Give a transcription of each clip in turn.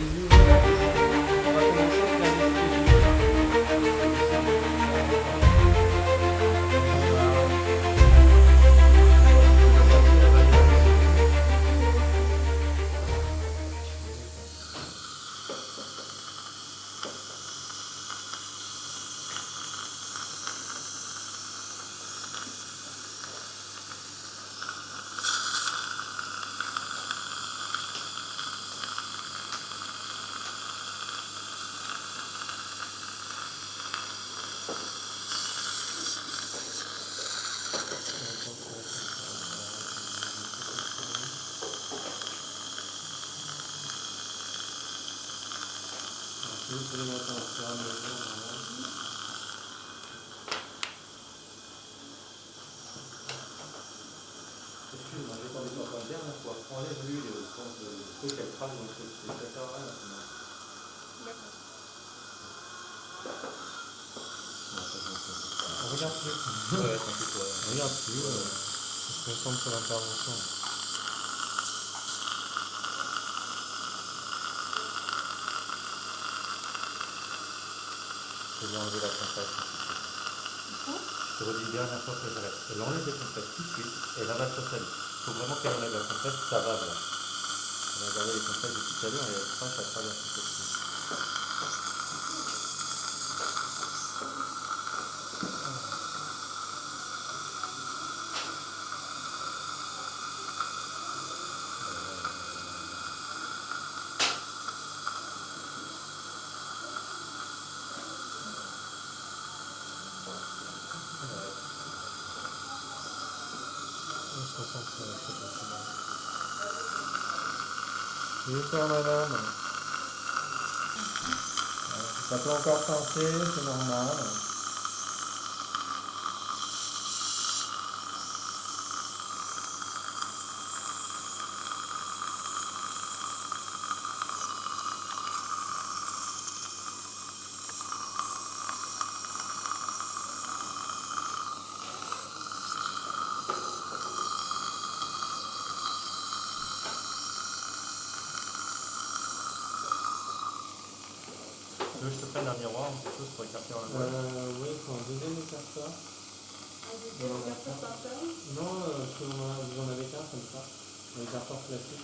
allez-y, on va commencer avec l'anesthésie. Vous pouvez mettre en fur et à mesure. Excuse-moi, j'ai pas envie de t'entendre bien, là, quoi. Enlève-lui le truc, elle craque, donc ça sert à rien, maintenant. D'accord. Regarde plus. Ouais, t'inquiète pas. Regarde plus. On se concentre sur l'intervention. Je vais enlever la compresse tout de suite. Je te redis une dernière fois que j'arrête. Elle enlève les compresses tout de suite et là va sur sa vie. Il faut vraiment qu'elle enlève la compresse, ça va là. On a regardé les compresses depuis tout à l'heure et elle crache à travers tout ça. On se concentre sur la séparation. Bonsoir madame. Voilà. Ça peut encore penser, c'est normal. Tu veux que je te prenne un miroir ou quelque chose pour écarter un peu? Oui, il faut un deuxième écarteur. Un deuxième écarteur par seul. Non, vous en avez qu'un comme ça. Un écarteur classique.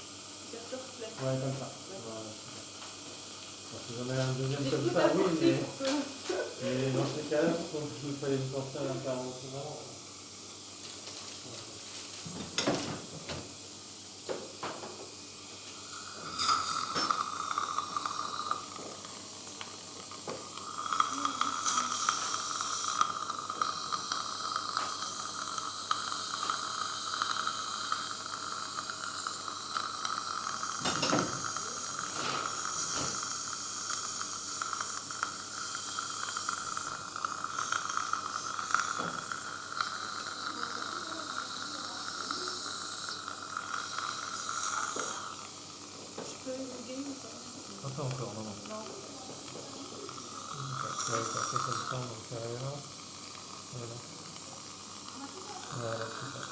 Écarteur classique. Ouais, comme ça. Voilà. Bon, si j'en avais un deuxième J'ai comme tout ça, oui, apporté mais, pour ça. mais dans ces cas-là, il fallait me penser à l'intervention. Je peux aider ou pas? Pas encore, non, non. Non. Ouais, ça fait comme ça, donc derrière. Voilà. Voilà, c'est ça.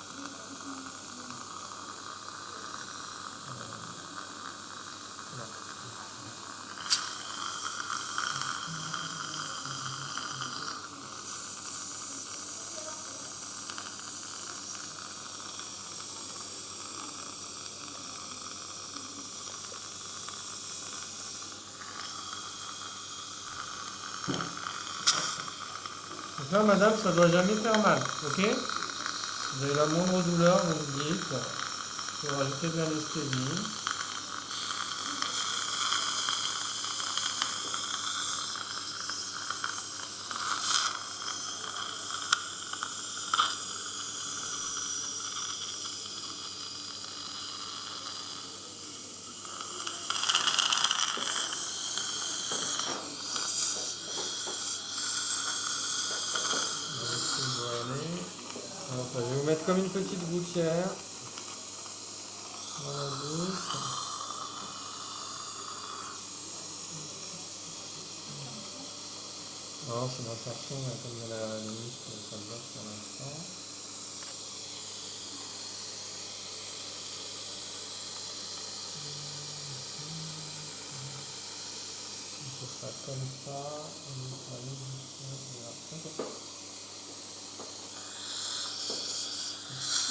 Voilà. Donc là, madame, ça ne doit jamais faire mal, ok? Vous avez la moindre douleur, vous me dites. Il faut rajouter de l'anesthésie. Alors, je vais vous mettre comme une petite gouttière dans la bouche. Non, c'est une insertion, mais comme il y a la limite, ça bloque pour l'instant. fait ça comme ça. On va voilà. Ok.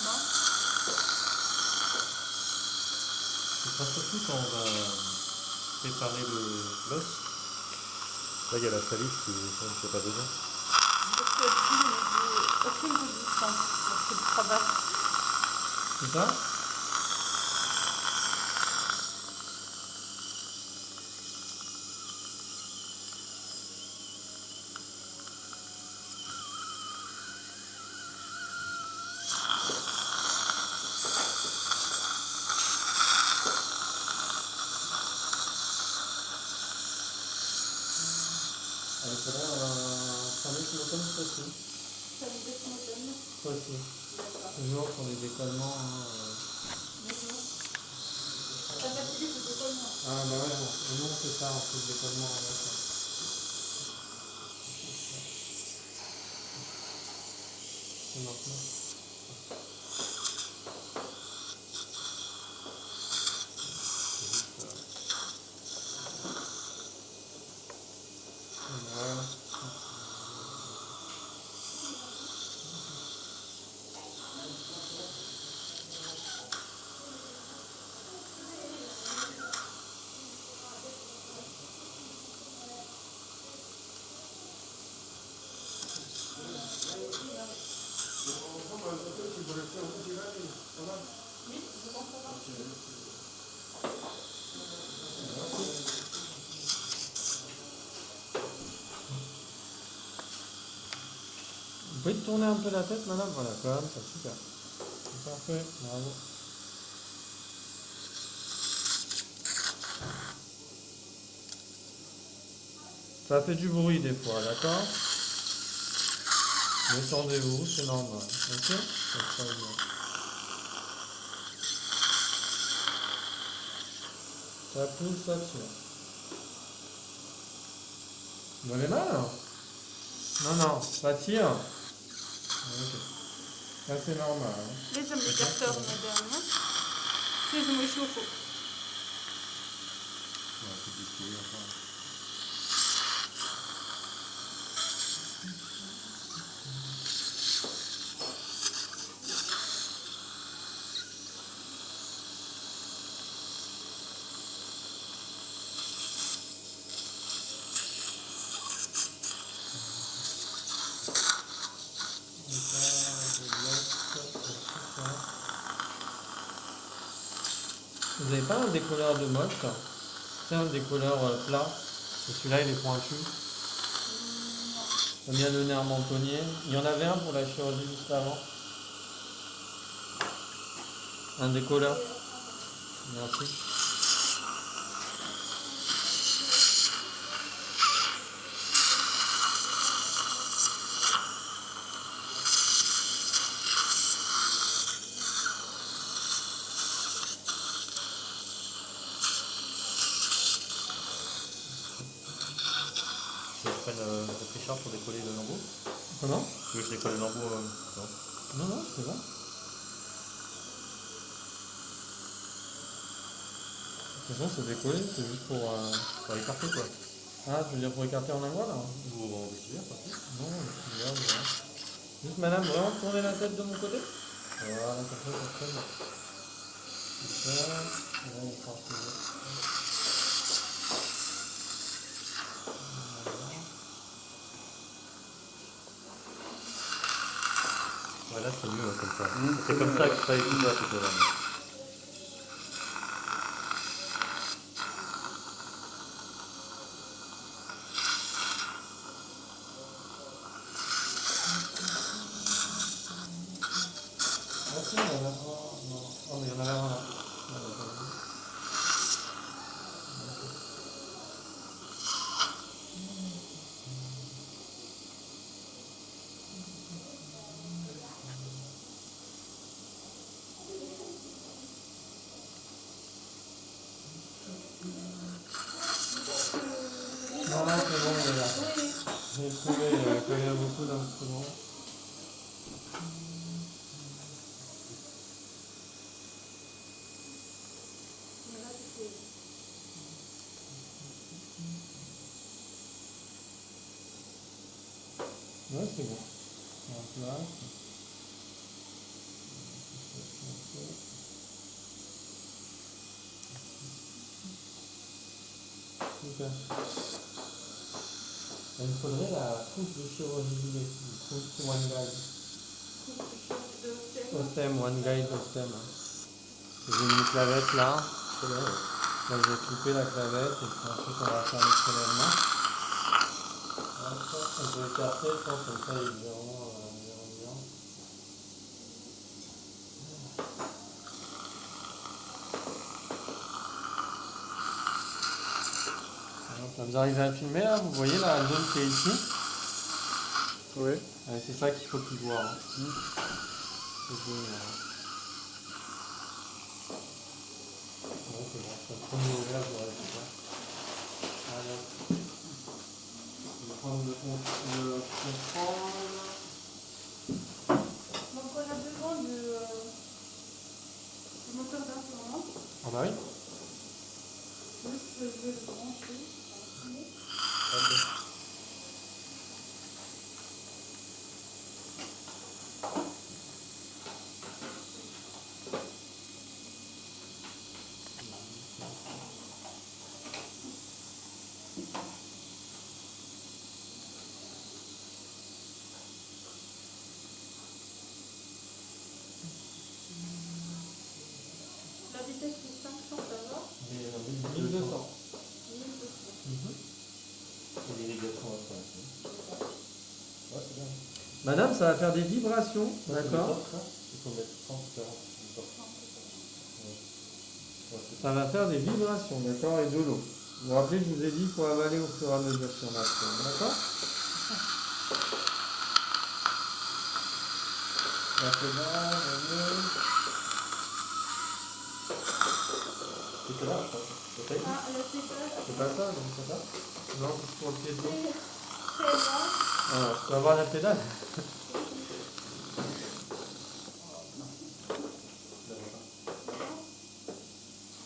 Non. Ce sera surtout quand on va préparer l'os. Là, il y a la salive qui n'est pas besoin. Parce que tu n'as aucune résistance lorsque tu travailles. C'est ça? Il faudrait un sandwich monotone aussi. Ça me déconne. Aussi. D'accord. Toujours pour les décollements. D'accord. Ça facilite le décollement. Ah bah ouais, nous on fait ça, on fait le décollement. C'est maintenant. Voilà. Oui, je pense pas. Vous pouvez tourner un peu la tête, madame? Voilà, comme ça, super. C'est parfait, bravo. Ça fait du bruit des fois, d'accord? Détendez-vous, c'est normal. Ok? Ça va bien. Ça pousse, ça tire. Vous avez mal? Non, non, ça tire. Ok. Ça c'est normal. لازم الدكتور مدام لازم يشوفوا. On va tout distiller encore. Vous n'avez pas un décolleur de mode, ça? C'est un décolleur plat. Et celui-là, il est pointu. Comme il y a le nerf mentonnier. Il y en avait un pour la chirurgie juste avant. Un décolleur. Merci. Tu veux que je prenne notre écharpe pour décoller le lambeau? Comment? Tu veux que je décolle le lambeau? Non. Non, non, c'est bon. De toute façon, c'est décollé, c'est juste Pour écarter quoi. Ah, tu veux dire pour écarter en un là? Ou en vestiaire, quoi. Non, regarde, regarde. Juste, madame, vraiment tourner la tête de mon côté? Voilà, comme ça, ça traîne. Super. Là, on part toujours. Voilà, c'est mieux hein, comme ça. C'est comme ça que je travaille tout ça toute la journée. Ah, si, madame. Oh, non. Oh, mais il y en avait un là. Non, non, c'est bon, il est là. J'ai trouvé, il y avait quand même beaucoup d'instruments. Ouais, c'est bon. En place. Super. Il me faudrait la coupe de chirurgie du coupe One Guide. Ostem, One Guide Ostem. J'ai mis une clavette là. C'est bien, ouais. Là, je vais clipper la clavette et puis ensuite on va faire le prélèvement. Hop, on peut écarter, je pense, comme ça il verront bien. Alors, vous arrivez à filmer là, vous voyez la zone qui est ici? Oui. Ouais, c'est ça qu'il faut qu'ils voient. Hein. C'est bon, ouais, c'est bon, ça me prend ouvert, je vois, c'est ça. Alors, je vais prendre le contrôle. Donc on a besoin du moteur d'implant. Ah bah oui. Juste je vais le brancher. La vitesse c'est 500, ça va? 1200. 1200. Et l'irrigation à ça aussi. Ouais, c'est bien. Madame, ça va faire des vibrations, d'accord? Il faut mettre 30 40. Ça va faire des vibrations, d'accord? Et de l'eau. Vous vous rappelez, je vous ai dit qu'il faut avaler au fur et à mesure si on a fait, d'accord? La pédale, le nœud. C'est là, je pense. C'est pas ici. Ah, la pédale. C'est pas ça, donc c'est ça? Non, c'est pour le pied de l'eau. C'est là. Ah, tu vas voir la pédale?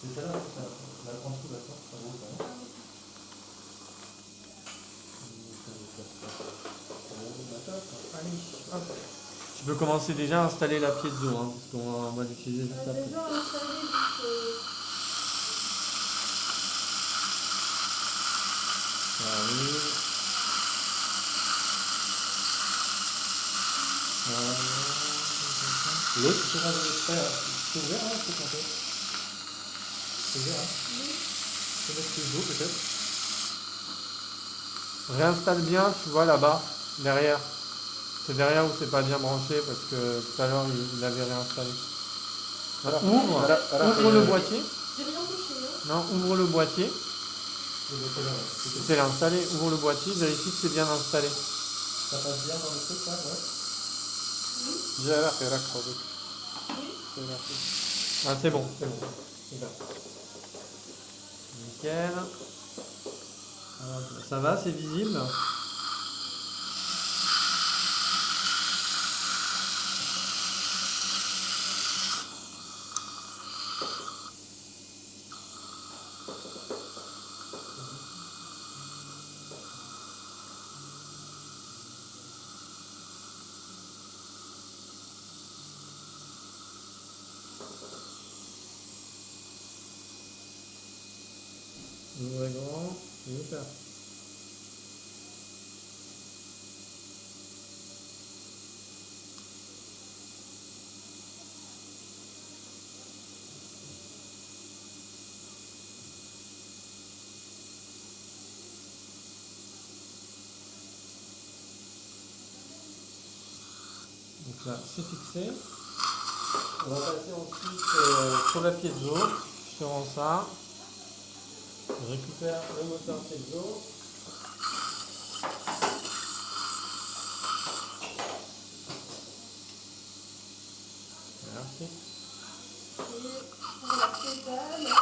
C'est celle-là, c'est ça. La grande sous, d'accord. Ça roule, ça, non? Allez, hop. Tu peux commencer déjà à installer la pièce d'eau, hein, parce qu'on va l'utiliser juste On a après. déjà installé donc, Allez. L'autre, tu peux faire des extraits. C'est ouvert, hein, c'est compté. C'est ouvert, hein. Tu peux mettre plus d'eau, peut-être. Réinstalle bien, tu vois, là-bas, derrière. C'est derrière où c'est pas bien branché, parce que tout à l'heure, il l'avait réinstallé. Voilà. Ouvre, Voilà, voilà. ouvre le boîtier. j'ai rien touché. Hein. Non, ouvre le boîtier. C'est C'est l'installer. Ouvre le boîtier, vérifie que c'est bien installé. Ça passe bien dans le truc, là, ouais. جاء خيرك حبك. Ah, c'est bon, c'est bon. C'est bon. Nickel. Hop, ça va, c'est visible. Ouvrez grand. Super. Donc là, c'est fixé. On va passer ensuite sur la piezo, sur ça. Je récupère le moteur piezo. Merci. Et pour la pédale,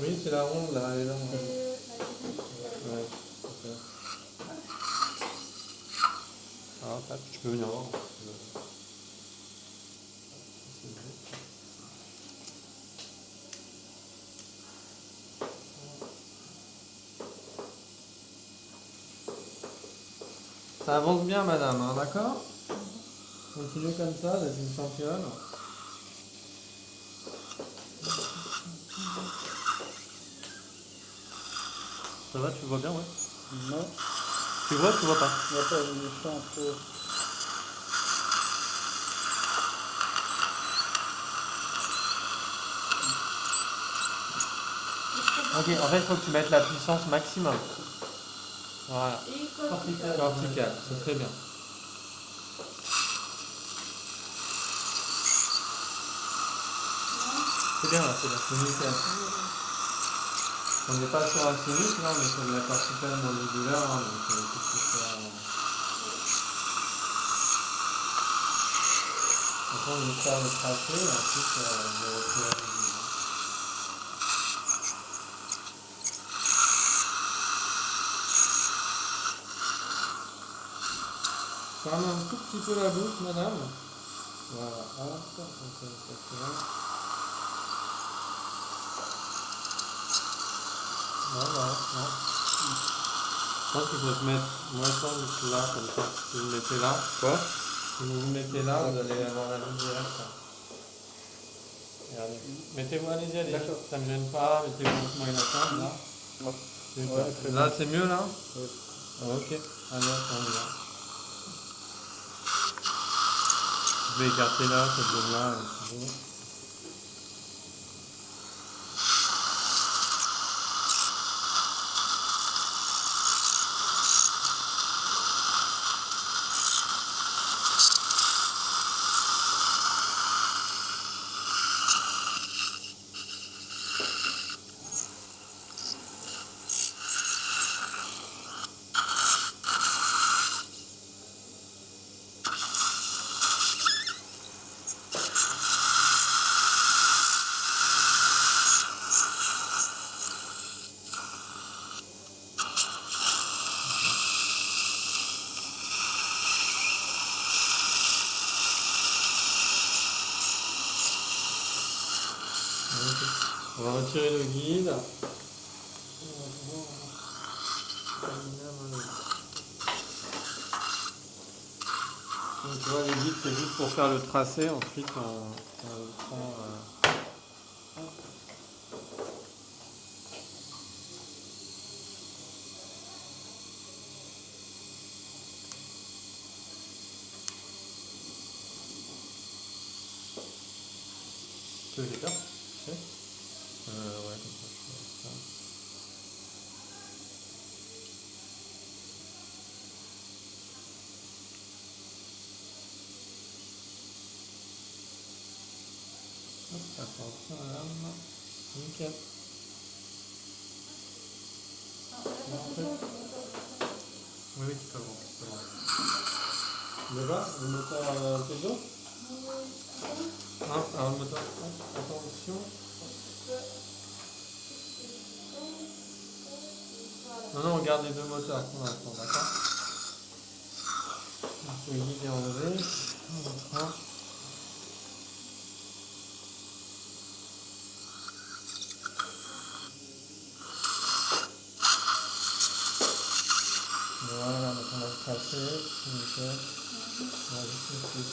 Oui, c'est la ronde là, elle est là. c'est Ouais, super. Ah, tac, tu peux venir voir. Ça avance bien, madame, hein, d'accord? Continuez comme ça, vous êtes une championne. Ça va, tu vois bien, ouais? Non, Tu vois pas? il n'y a pas une chance. Ok, en fait, il faut que tu mettes la puissance maximum. Voilà. Et cortical. Cortical, c'est très bien. C'est bien là, c'est bien. C'est nickel. On n'est pas sur un sinus, là, on est sur de la corticale modulaire, hein, donc tout ce que ça... Après, on va faire le tracé, et ensuite, on va retrouver la musique. Ferme un tout petit peu la bouche, madame. Voilà, hop, ok, c'est bon. Voilà, non. Je pense qu'il faut se mettre, moi je pense là, comme ça. Si vous le mettez là, Quoi? si vous le mettez là, vous allez avoir la lumière directe. Regardez. Mettez-vous, allez-y, allez-y. D'accord. Ça ne me gêne pas, mettez-vous doucement une attente, là. Ouais. Super. Ouais, très Là, bien. c'est mieux, là? Oui. Ok, allez, hop, on y va. Je vais écarter là, cette zone-là, c'est bon. On va retirer le guide. Donc, tu vois, le guide, c'est juste pour faire le tracé. Ensuite, on le prend. Tu veux que je faire? Ouais, comme ça, je fais ça. Hop, attention à l'âme. Nickel. Oui, oui, c'est bon. C'est bon. Le bas, le moteur Peugeot. Alors le moteur, attention. Non, on garde les deux moteurs pour l'instant, d'accord? Donc, le guide est enlevé. On reprend. Voilà, donc on va le tracer. Nickel. On va juste le plus.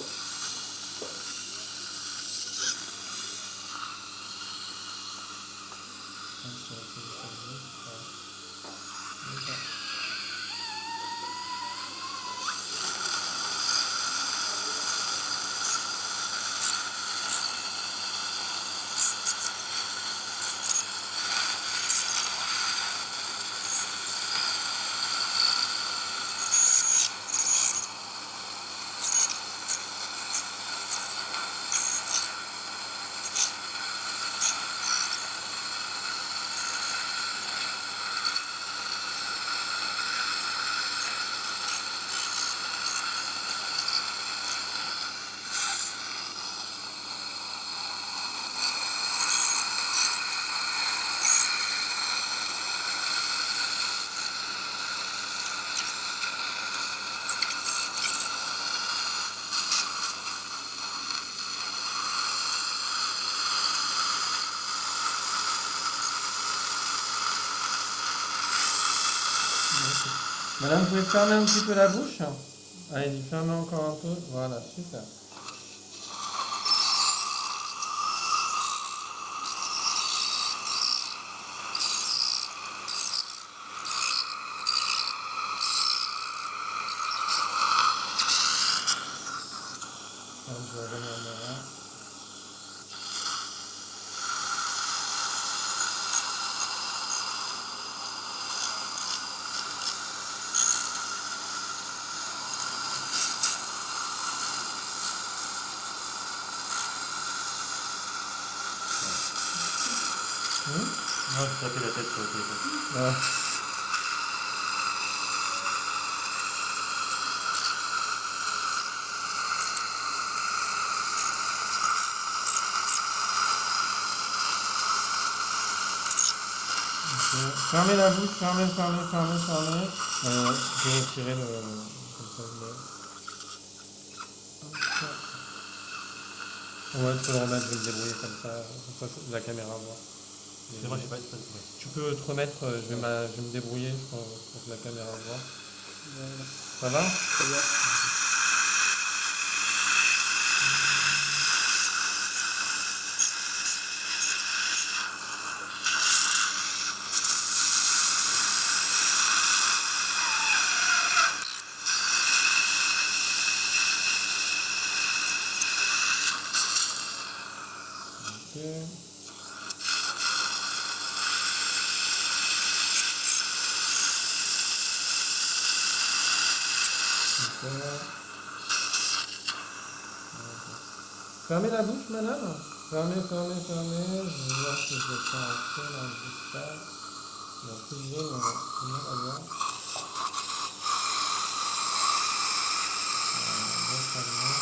Madame, vous pouvez fermer un petit peu la bouche? Allez-y, fermez encore un peu. Voilà, super. Alors, je vais revenir là. Non, je tapais la tête sur le téléphone. Ouais. Ok. Fermez la bouche, fermez. Je vais retirer le. Comme ça, je l'ai. Hop. Ouais, tu peux le remettre, je vais le débrouiller comme ça la caméra voit. Excusez-moi, j'ai pas été. Tu peux te remettre, je vais me débrouiller pour que la caméra voit. Voilà. Ça va? Très bien. Ok. Super. Fermez la bouche, madame. Fermez. Je vais voir si je vais faire entrer dans le espace. Il y a plus de zone à voir. Bon, fermez.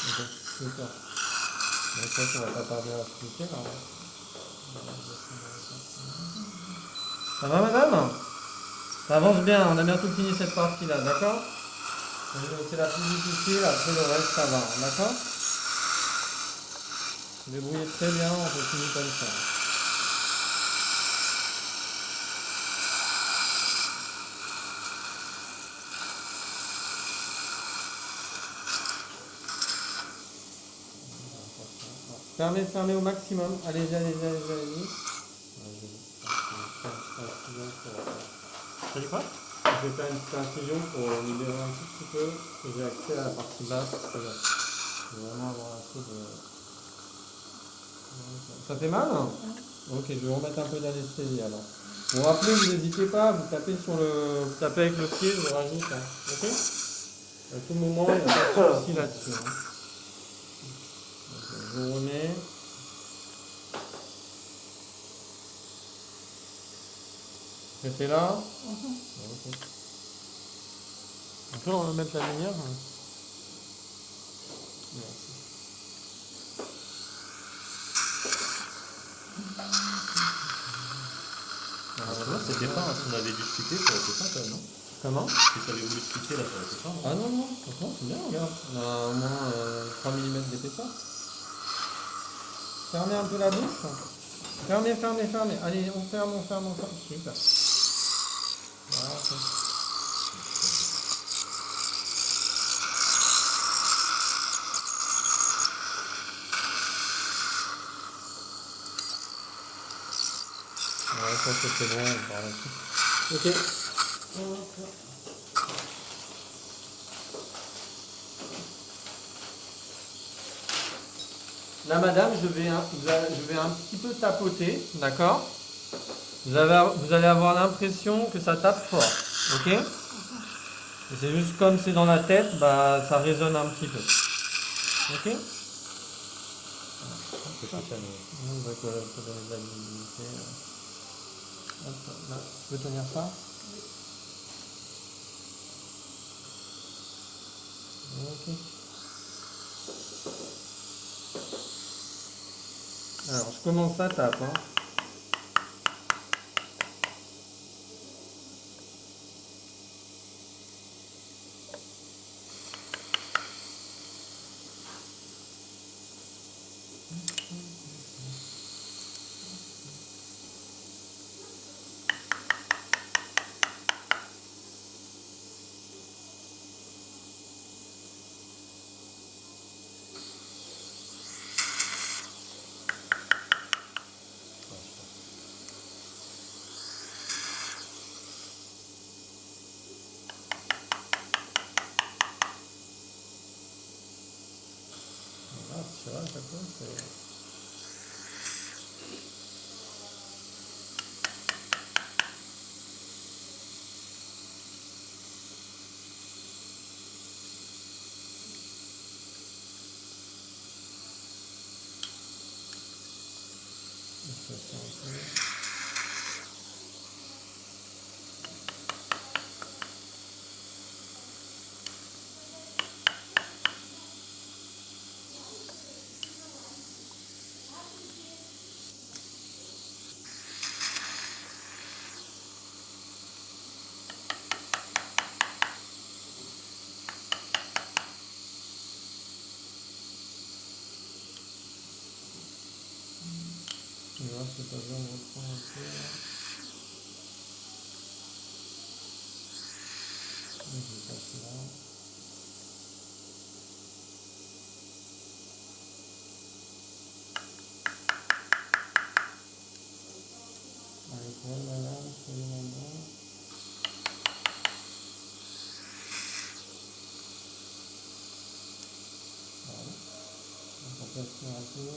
Ok, super. Donc ça, on va pas tarder à expliquer là. Ça va, madame? Ça avance bien, on a bientôt fini cette partie-là, d'accord? C'est la plus difficile, après le reste ça va, d'accord? Vous débrouillez très bien, on continue comme ça. Fermez au maximum. Allez-y. T'as dit quoi? Je vais faire une petite incision pour libérer un tout petit peu, que j'ai accès à la partie basse. Je vais vraiment avoir un peu de... Ça fait mal? Ok, je vais remettre un peu d'anesthésie alors. Bon, après, vous n'hésitez pas, vous tapez avec le pied, je vous rajoute. Hein. Ok? À tout moment, il n'y a pas de souci là-dessus. Hein. Ok, je vous remets. Restez là. Ok. On peut remettre la lumière? Hein. Merci. Moi, c'était pas, si on avait dû expliquer, ça aurait été sympa, non? Comment? Si tu avais voulu expliquer, là, ça aurait été sympa. Ah non, franchement, c'est bien, regarde. On a au moins 3 mm d'épaisseur. Fermez un peu la bouche. Fermez. Allez, on ferme. Super. Voilà, ok. Ouais, je pense que c'est bon, on part là-dessus. Ok. Là, madame, je vais un petit peu tapoter, d'accord? Vous allez avoir l'impression que ça tape fort, ok? Et c'est juste comme c'est dans la tête, bah ça résonne un petit peu. Ok? C'est spécial, mais... Donc, faut donner de la visibilité. Hop, là, tu peux tenir ça? Ok. Alors, je commence à taper. Hein. à chaque fois. C'est... Ça, c'est un peu... Je vais voir si pas besoin de reprendre un peu là. Je passe là. Allez, pour elle, madame, soyez bon. Voilà. On va passer un peu.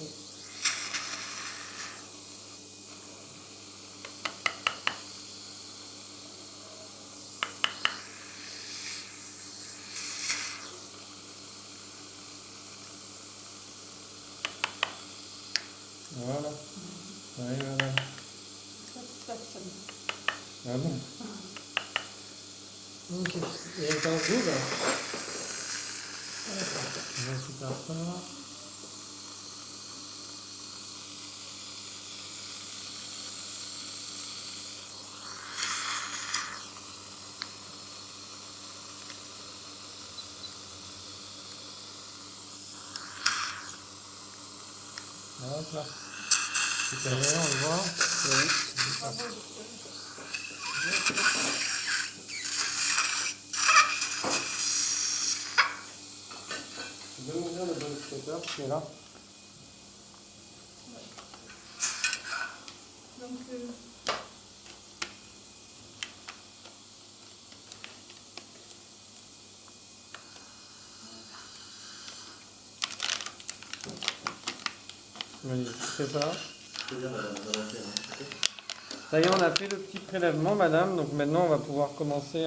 Voilà. Allez, madame. Satisfaction. Ah bon? Ok. Il y a un goût là. On va super ça. Hop là. Super, on le voit. Oui. Bravo, docteur. Donne-nous bien le bon spectateur qui est là. Donc, Oui, c'est ça. C'est bien, madame, ça va faire, hein, ok. Ça y est, on a fait le petit prélèvement, madame. Donc maintenant, on va pouvoir commencer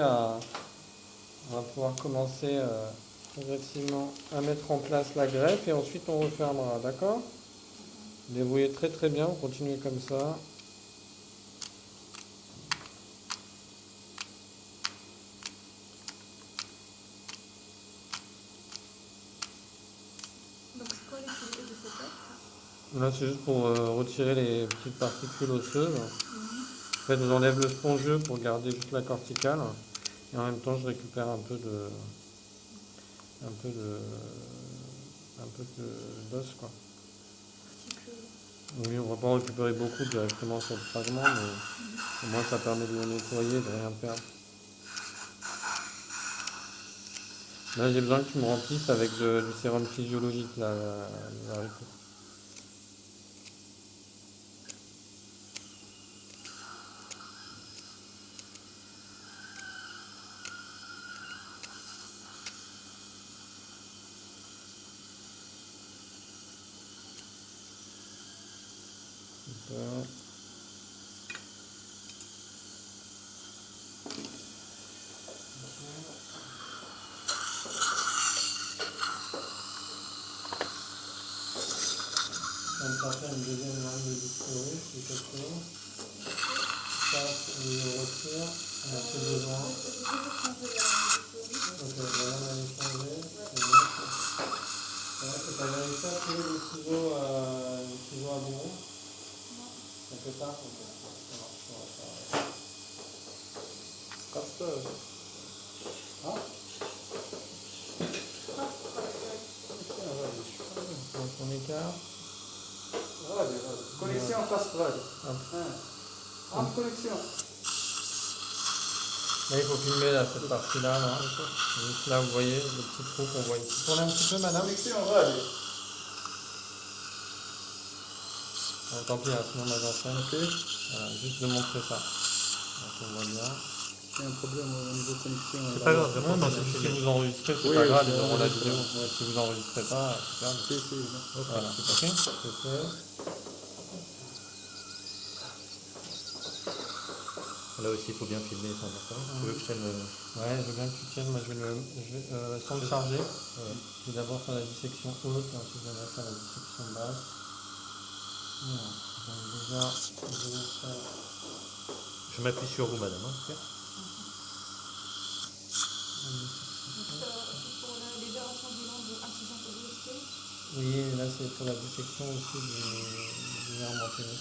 progressivement à mettre en place la greffe et ensuite on refermera, d'accord? Débrouillez très très bien, continuez comme ça. donc c'est quoi l'utilité de cette acte? Là, c'est juste pour retirer les petites particules osseuses. En fait, je vous enlève le spongieux pour garder juste la corticale. Et en même temps, je récupère un peu d'os, quoi. Oui, on va pas en récupérer beaucoup directement sur le fragment, mais au moins ça permet de le nettoyer, de rien perdre. Là, j'ai besoin que tu me remplisses avec du sérum physiologique, là, les haricots. Super. On va faire une deuxième langue de discours, s'il te plaît. Ça, je retire. On a plus besoin. Ok, voilà, on va les changer. C'est bon. C'est vrai que tu as réussi à trouver des ciseaux à bourreau. Ça fait ça? Ok. Ça marche, on va faire. Passe. Ah? Dans ton écart. Connexion fast-track. Hop. En connexion. Là, il faut filmer là, cette partie-là. Là. Juste là, vous voyez le petit trou qu'on voit ici. Tournez un petit peu, madame. Connexion radio. Tant pis, hein, sinon, ma j'enseigne. Ok. Voilà, juste de montrer ça. Donc, on voit bien. y a un problème au niveau connexion. C'est pas grave, Ouais, l'important mais c'est de si filmer. vous enregistrez, c'est Oui, pas grave, oui, ils auront la oui, vidéo. oui. Si vous enregistrez pas, c'est pas grave. Si, si, non. Voilà, ok. C'est fait. Là aussi, il faut bien filmer, c'est important. Tu veux que je tienne le... Ouais, je veux bien que tu tiennes. Moi, sans le charger. Ouais. Je vais d'abord faire la dissection haute, et ensuite je vais faire la dissection basse. Voilà. Donc déjà, je vais faire... Je m'appuie sur vous, madame. Hein, ok. la dissection. C'est pour la libération du long de incision de l'OST. Oui, et là c'est pour la dissection aussi du nerf mentonné.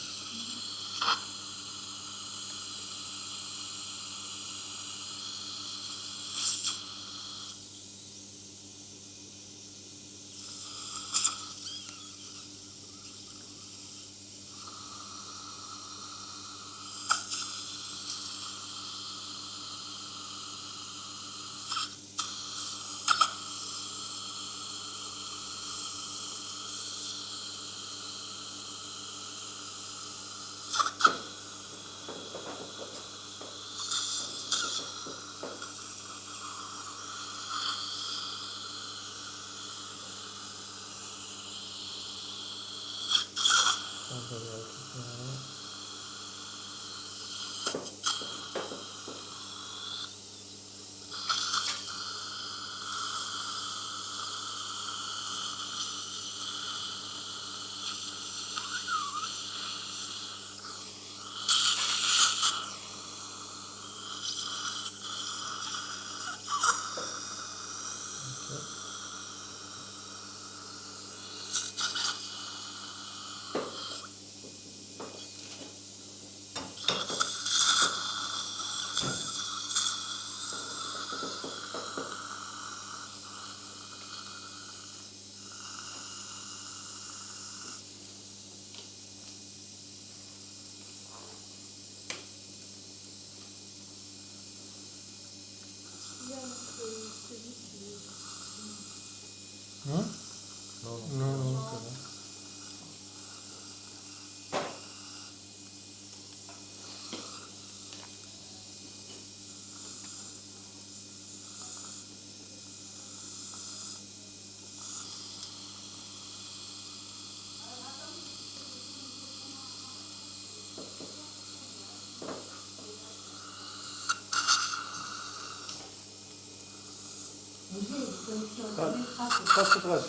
Ça, je vais récupérer. Ok. Yann, c'est juste Hein? Non, non. Non, non, c'est bon. خاص تغاش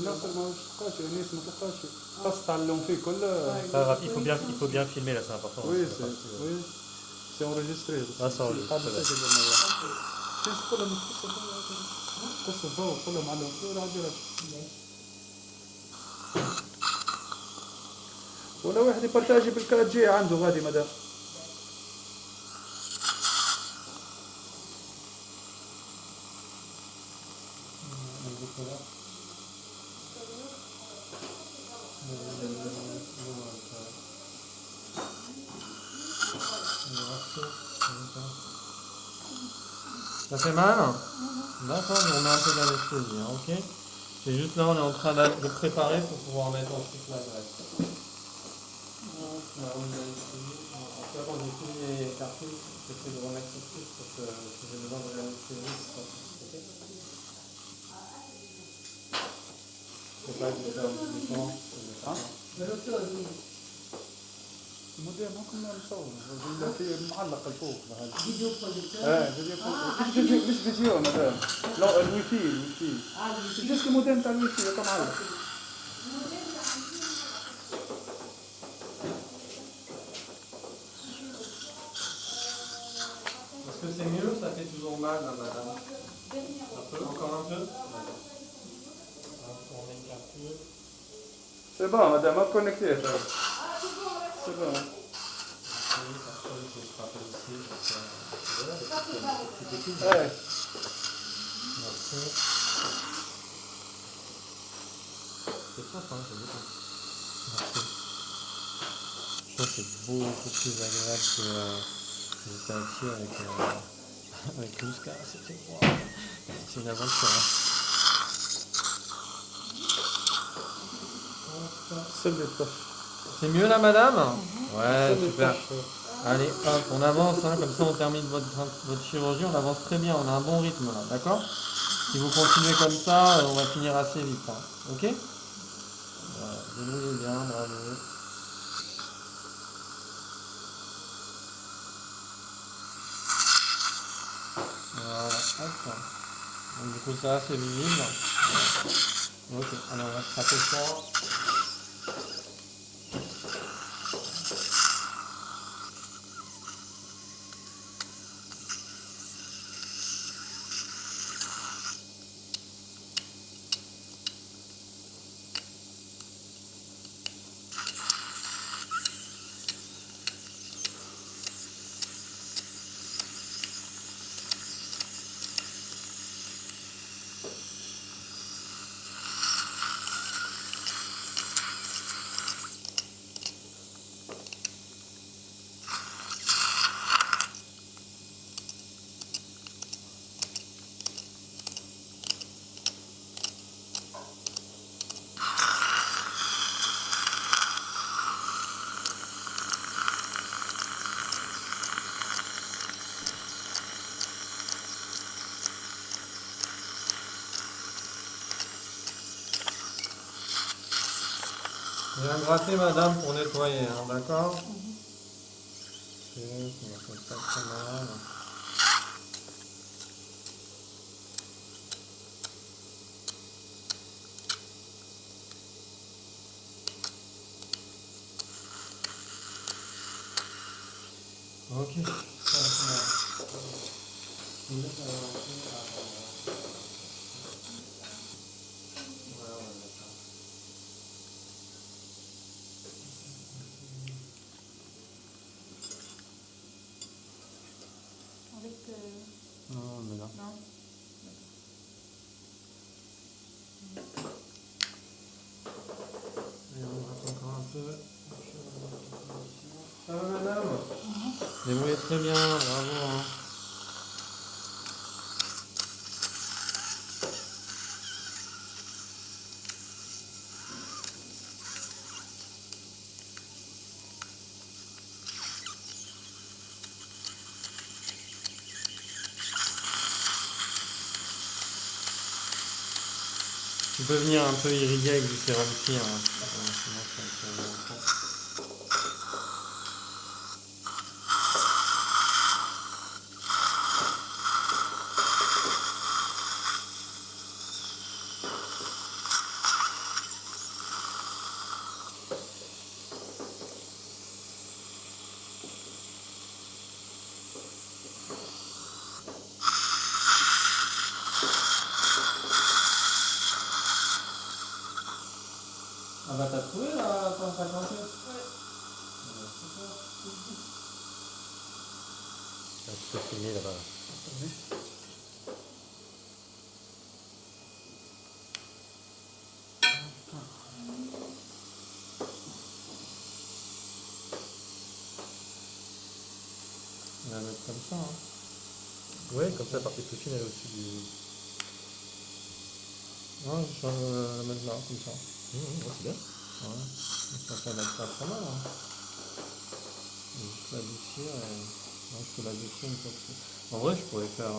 لا ما تبقاش يعني ما تبقاش خاص تعلم فيه كل Pas grave, il faut bien filmer là, c'est important. وي C'est سي la partie, وي سي انريجستري Ah, ça enregistre, كلهم قصة فوق كلهم على ولا واحد يبارتاجي بالكاد جي عنده غادي مدام Ça fait mal? D'accord, on met un peu d'anesthésie, hein, ok? C'est juste là, on est en train de préparer pour pouvoir mettre ensuite la graisse. Donc, là, on met l'anesthésie. En fait, quand j'ai fini les cartouches, j'essaie de remettre tout de suite parce que si j'ai besoin de l'anesthésie, c'est pas ok? Je sais pas si c'est un petit temps. المدير ما كنا نصور ولا في معلق الفوق فيديو فيديو مش فيديو مدام لا الويفي جست الموديل تاع الويفي يبقى معلق Est-ce que c'est mieux? Ça fait toujours mal, hein, madame? Un peu? Encore un peu? On met un peu. C'est bon madame ما كونكتي C'est bon. Ouais. C'est propre, hein, c'est beaucoup. Merci. Je trouve que c'est beaucoup plus agréable que j'étais assis avec Louska. C'était c'est une aventure. Hein. C'est le poche. C'est mieux là, madame? Ouais, C'est le super. poche. Allez, hop, on avance, hein, comme ça on termine votre chirurgie, on avance très bien, on a un bon rythme là, d'accord? Si vous continuez comme ça, on va finir assez vite, hein, ok? Voilà, débrouillez bien, bravo. Voilà, hop. Donc du coup ça c'est visible. Ok, allez on va se frapper fort. Bien gratter madame pour nettoyer, hein, d'accord? Ok, ça va faire pas très mal. Ok. Ça, c'est bon. Voilà, on va mettre ça. Avec. Non, on le met là. Non. Et on gratte encore un peu. Ça va madame? Débrouillez très bien, bravo. Hein. Tu peux venir un peu irriguer avec du sérum cire. Hein. Sinon, ça va être Ah bah t'as trouvé la pince à plancher? Ouais. Super. Tu peux filmer là-bas. On va mettre comme ça. Hein. Ouais, comme ça, la partie plus fine, elle est au-dessus du. Non, je change la mettre là, comme ça. Ouais, c'est bien. Ouais. Ça va être pas trop mal. Hein. Juste l'adoucir et. Non, je peux l'adoucir une fois que c'est. En vrai, je pourrais faire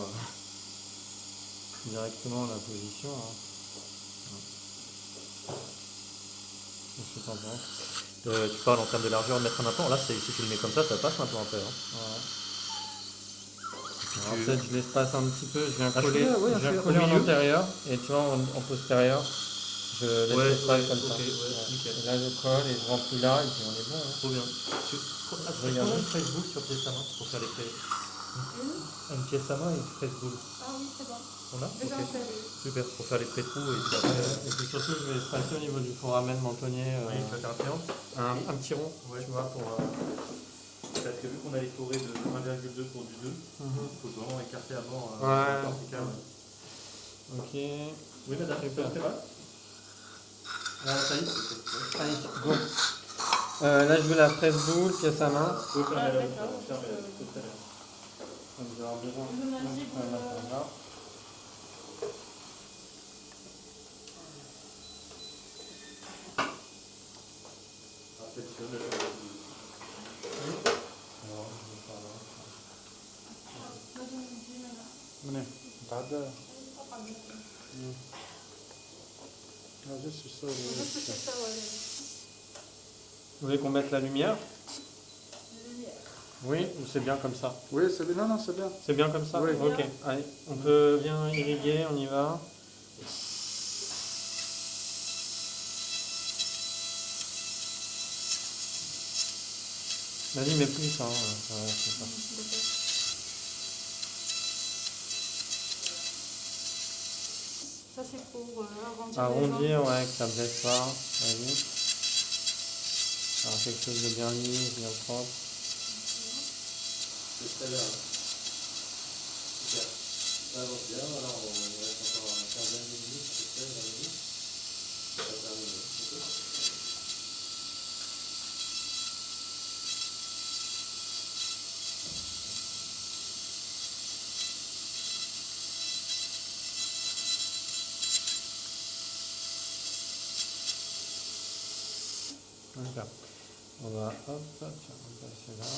directement la position. Hein. Ouais. Qu'est-ce que t'en penses? Tu parles en termes de largeur de mettre un implant. Là, si tu le mets comme ça passe l'implant après. Hein. Ouais. Alors, peut-être je l'espace un petit peu, je viens Ah, coller, ouais, je viens au coller en milieu. antérieur et tu vois en postérieur, je laisse Ouais, l'espace ouais, comme ok, ça. ouais, nickel. Et là je colle et je remplis là et puis on est bon. Hein. Trop bien. Regarde. Une presse-boule sur pièce à main pour faire les traits. Une pièce à main et une presse-boule. Ah oui, c'est bon. On a? Déjà Ok. installé. Super, pour faire les traits trous et puis après. Et puis surtout je vais espacer au niveau du foramen mentonnier Oui, tu vas faire un triangle. un petit rond, Ouais. tu vois, pour... Parce que vu qu'on a les forêts de 1,2 pour du 2, il Mhm. faut vraiment écarter avant Ouais. le vertical. Ok. Oui, madame, Super. ça va? Ça y est, c'est Allez, go. Là je veux la presse boule, pièce à main. Faut fermer Ah, la d'accord. bouche, fermer la bouche, très bien. Donc je vais avoir besoin Vous en avez pour d'un appareil. Ah, peut-être que le- منيح بعد جست الصور Vous voulez qu'on mette la lumière? Oui, ou c'est bien comme ça? Oui, c'est bien. Non, non, c'est bien. C'est bien comme ça? Oui. Ok, allez, on peut bien irriguer, on y va. Vas-y, mets plus, hein. Ouais, c'est ça. Ça c'est pour arrondir. Arrondir, ouais, que ça ne blesse pas. Vas-y. Alors, quelque chose de bien lisse, bien propre. C'est très bien. Super. Ça avance bien. Alors, on reste encore une quinzaine de minutes, peut-être 20 minutes. Ça va terminer. D'accord. On va, hop, tiens, on va passer là.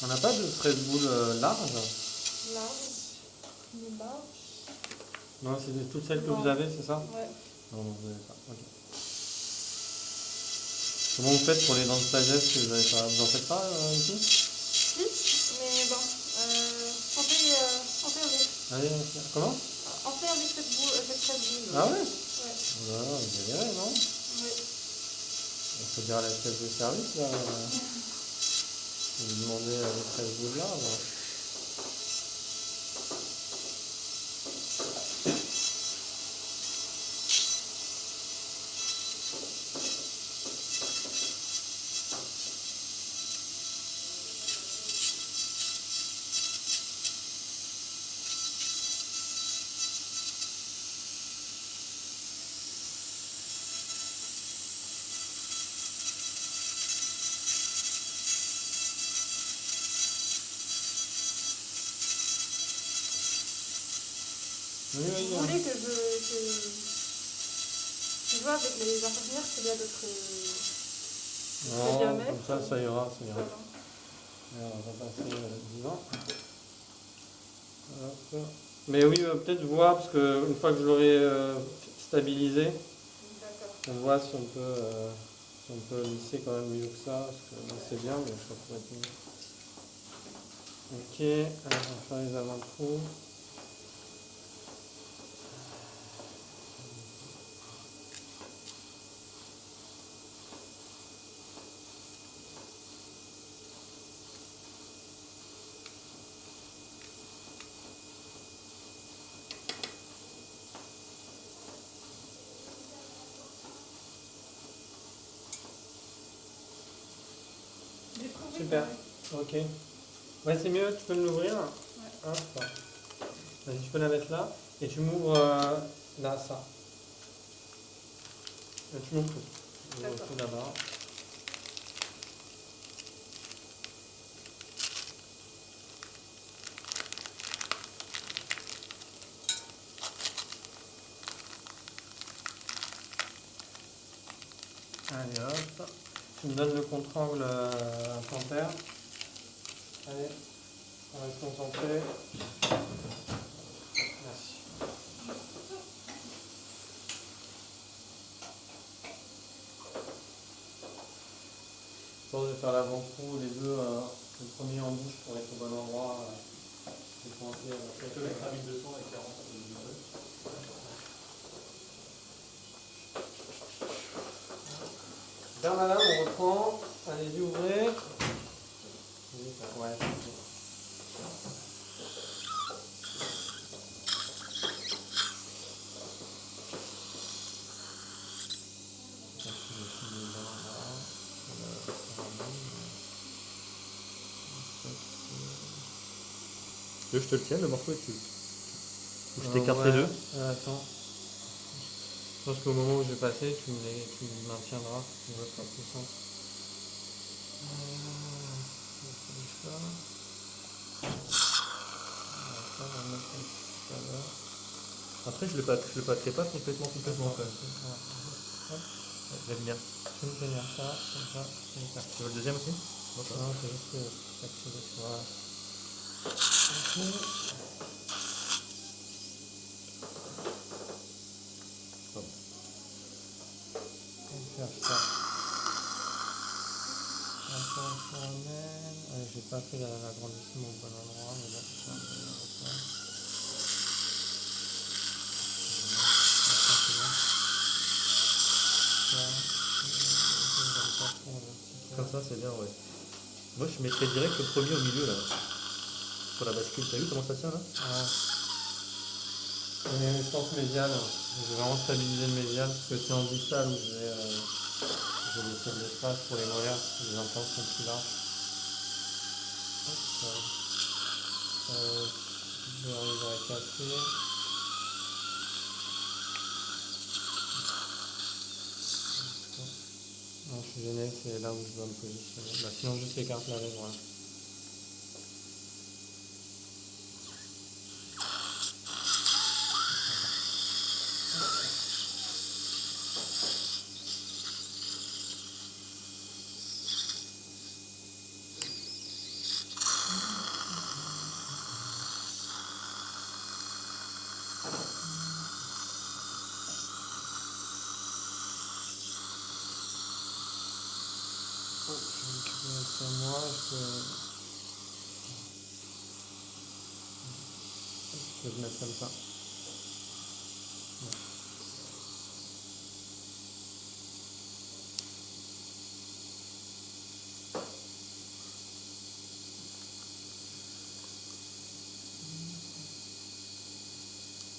On n'a pas de fraise boule large? Large. Plus large. Non, c'est toutes celles que Non. vous avez, c'est ça? Ouais. Non, non, vous n'avez pas. Ok. Comment vous faites pour les dents de sagesse que vous n'avez pas? Vous n'en faites pas ici? Si, mais bon. On fait avec. Allez, comment? On fait avec cette fraise boule. Ah ouais? Ouais. Voilà, vous galérez, non? Ouais. Il faut dire à la chef de service, là. Vous lui demandez les fraises boules là. Oui, oui, Vous voulez que je vois avec les infirmières s'il y a d'autres non, diamètres? comme ça ira, ça ira. Voilà. Alors, on va passer devant. Hop. Mais oui, peut-être voir, parce qu'une fois que je l'aurai stabilisé, D'accord. on voit si on peut lisser quand même mieux que ça, parce que là, c'est bien, mais je crois qu'on va être mieux. Ok, alors on va faire les avant-trous. Super, ok. Ouais, c'est mieux, tu peux me l'ouvrir? Ouais. Hop. Vas-y, tu peux la mettre là. Et tu m'ouvres là, ça. Et tu m'ouvres tout. Tu m'ouvres D'accord. tout d'abord. Allez, hop. Tu me donnes le contre-angle implantaire. Allez, on reste concentré. Merci. Je pense que je vais faire l'avant-trou, les deux, le premier en bouche pour être au bon endroit. Je vais commencer à te mettre à 1200 et 40 Bien madame, on reprend. Allez-y, ouvrez. Ouais, c'est bon. Tu veux que je te le tienne, le morceau, et tu... Ou je t'écarte Ouais, les deux? attends. Je pense qu'au moment où je vais passer, tu me maintiendras. Je ne veux pas plus simple. Après, je le pâterai pas complètement quand même. J'aime bien. Tu me tenir ça, comme ça, c'est ça. Tu veux le deuxième aussi? Non, c'est juste que ça, voilà. Faire ça. Allez, j'ai pas fait l'agrandissement au bon endroit, mais là, je vais reprendre. Comme ça, c'est bien, ouais. Moi, je mettrais direct le premier au milieu, là. Sur la bascule. T'as vu comment ça tient, là? Ouais. Et je pense médiane. Je vais vraiment stabiliser le médiane parce que c'est en distal où je vais laisser de l'espace pour les molaires. Les implants sont plus larges. Hop, je vais arriver à casser. Non, je suis gêné, c'est là où je dois me positionner. Bah, sinon, juste écarte la lèvre. Voilà. Je vais récupérer ça moi, je peux le mettre comme ça. Ouais.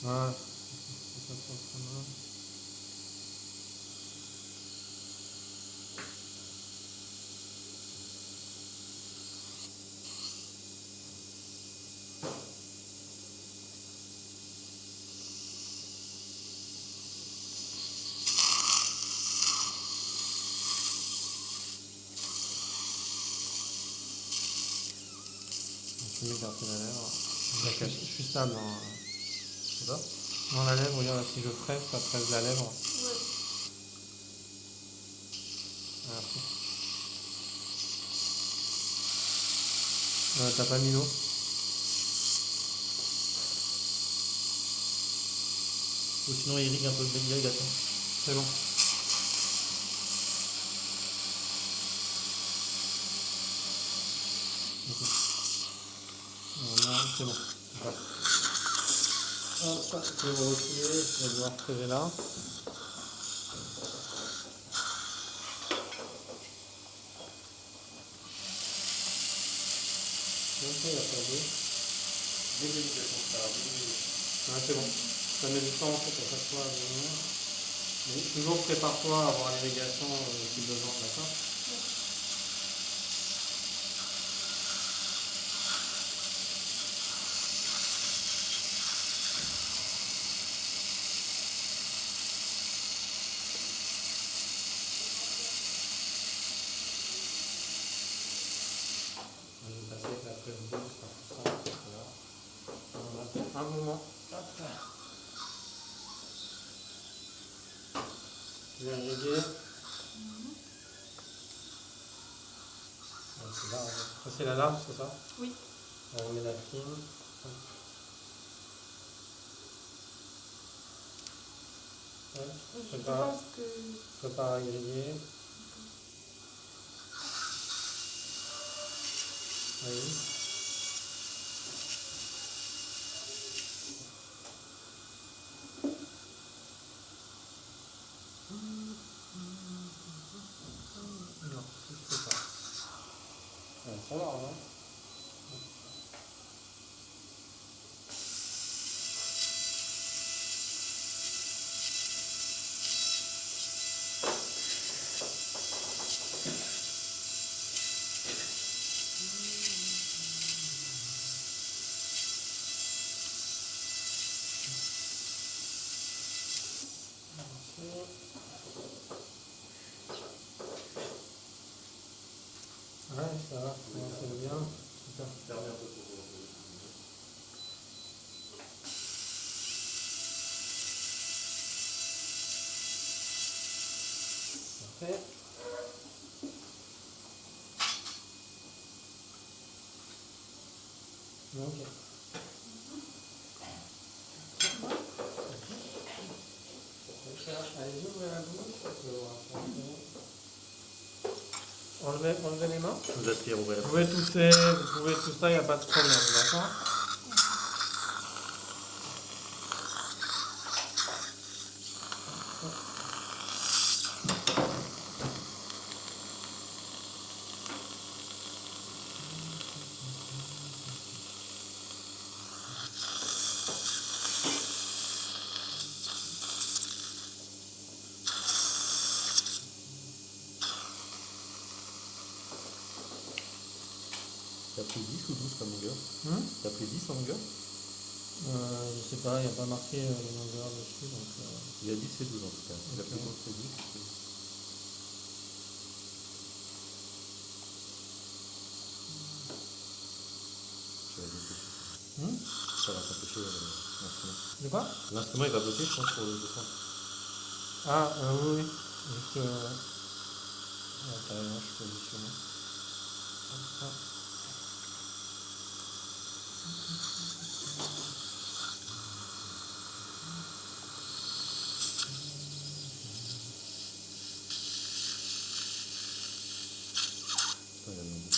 Voilà. Ça sent très mal. Je vais m'écarter la lèvre. Je suis stable C'est ça? dans la lèvre, regarde, si je presse, ça presse la lèvre. Ouais. Merci. T'as pas mis l'eau? Ou sinon, irrigue un peu de l'irrigation. C'est bon. Voilà, c'est bon. Voilà. Hop, je vais vous reculer, je vais devoir crever là. Ok, il n'y a pas d'eau. Ouais, c'est bon. Ça met du temps en fait à chaque fois à venir. Mais toujours prépare-toi à avoir l'irrigation si besoin, d'accord? Je vais passer avec la presse d'eau, ce sera plus simple. Voilà. Un moment. Hop. Je vais irriguer. C'est large. Ça, c'est la large, c'est ça? Oui. On met la fine. Ouais. Je pense que... Prépare à irriguer. Oui. Non, je sais pas. Ouais, ça va, hein? Ouais, ça va, c'est bien. Super. Fermez un peu pour Parfait. Ok. Allez, ouvrez la bouche. Enlevez les mains. Je vous aspire, ouvrez la Vous pouvez tousser, vous pouvez tout ça, il n'y a pas de problème, d'accord? T'as pris 10 ou 12 comme longueur? T'as pris 10 en longueur? Je sais pas, il n'y a pas marqué les longueurs dessus, donc... Il y a 10 et 12 en tout cas. La Ok. plus courte c'est 10. Je vais bloquer. Ça va s'empêcher l'instrument. De quoi? L'instrument il va bloquer je pense pour le descendre. Ah, oui, oui. Juste... carrément, je peux positionner. Hop, hop. Attends, il y a le bloqué,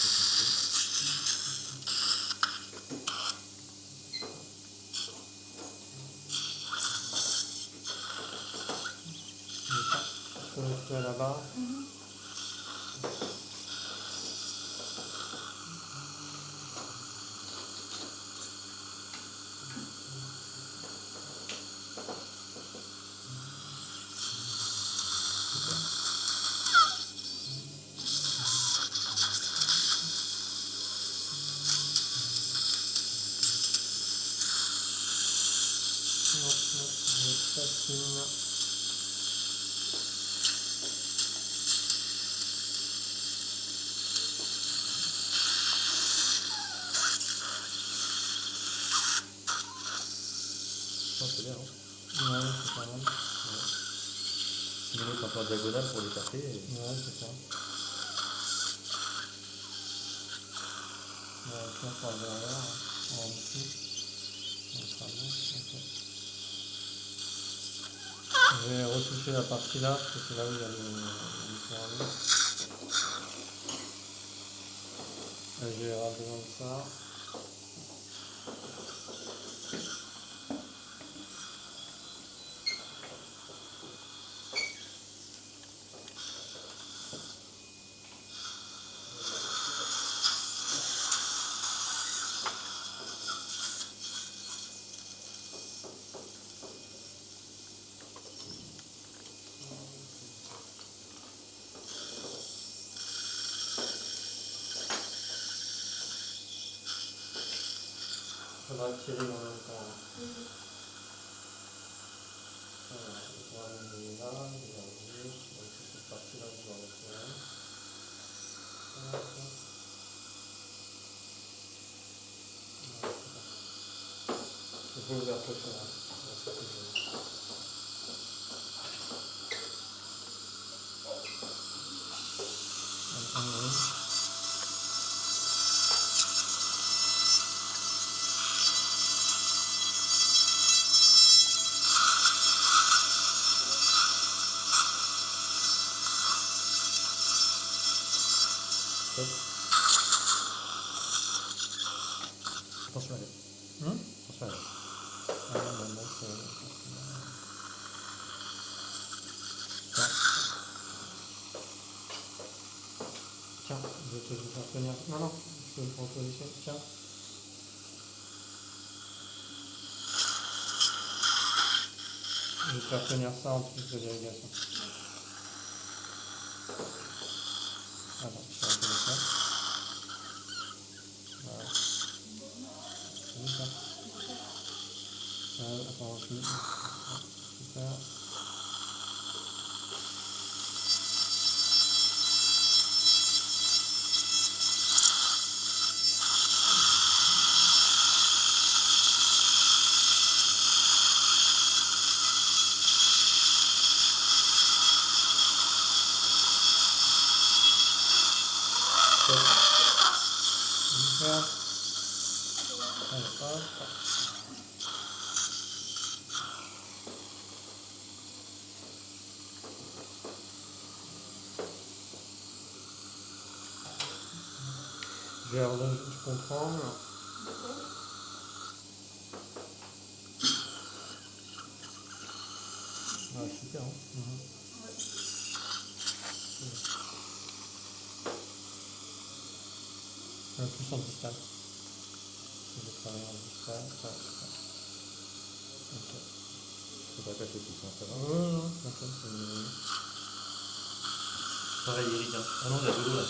Je peux rester là-bas. Non, je patine. je pense que c'est bien, hein. Ouais, c'est pas mal. Tu mets un peu en diagonale pour l'écarter. Et... Ouais, c'est ça. Tiens, par derrière, en dessous. Ça sera bon, ok. Je vais retoucher la partie là, parce que c'est là où il y a le point. Je vais avoir besoin de ça. Il faudra tirer en même temps. Voilà, je vais l'amener là, je vais ouvrir. Donc c'est cette partie-là que je dois retirer. Hop. Il faut ouvrir tout ça. C'est ce que je veux. Attention à l'aide. Attention à l'aide. Ah, non, bon, c'est... Tiens. Tiens, je vais te le faire tenir. Non, non, je peux le repositionner. Tiens. Je vais te faire tenir ça en plus de l'irrigation. Attends, je vais retenir ça. Voilà. C'est bon ça. Attends, je... Super. Super. Allez, hop. Je comprends. Ah, super. Hein. Plus en distal. Je vais travailler en distal. Ça. Ok. Faut pas casser tout ça, ça va. Non, ok. Pareil, Eric. Hein. Ah non, il y a de l'eau là.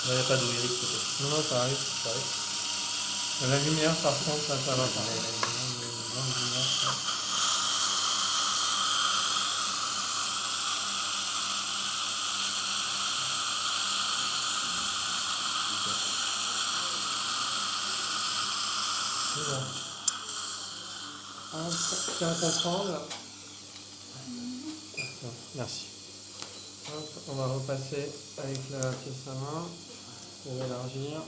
Il n'y a pas d'eau, Eric, peut-être. Non, ça arrive. Ça arrive. La lumière, par contre, ça va pas. La lumière, ça. C'est bon. Hop, tu vas comprendre. Merci. Hop, on va repasser avec la pièce à main pour élargir.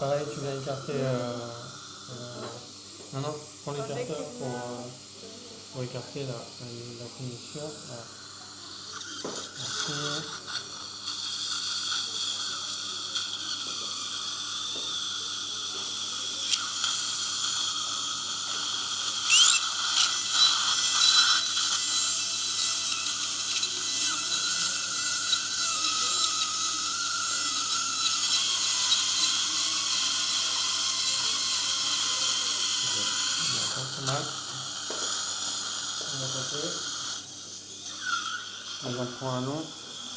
Pareil, tu viens écarter. Non, prends l'écarteur pour écarter la finition. Voilà. Merci. On va passer. On en prend un autre.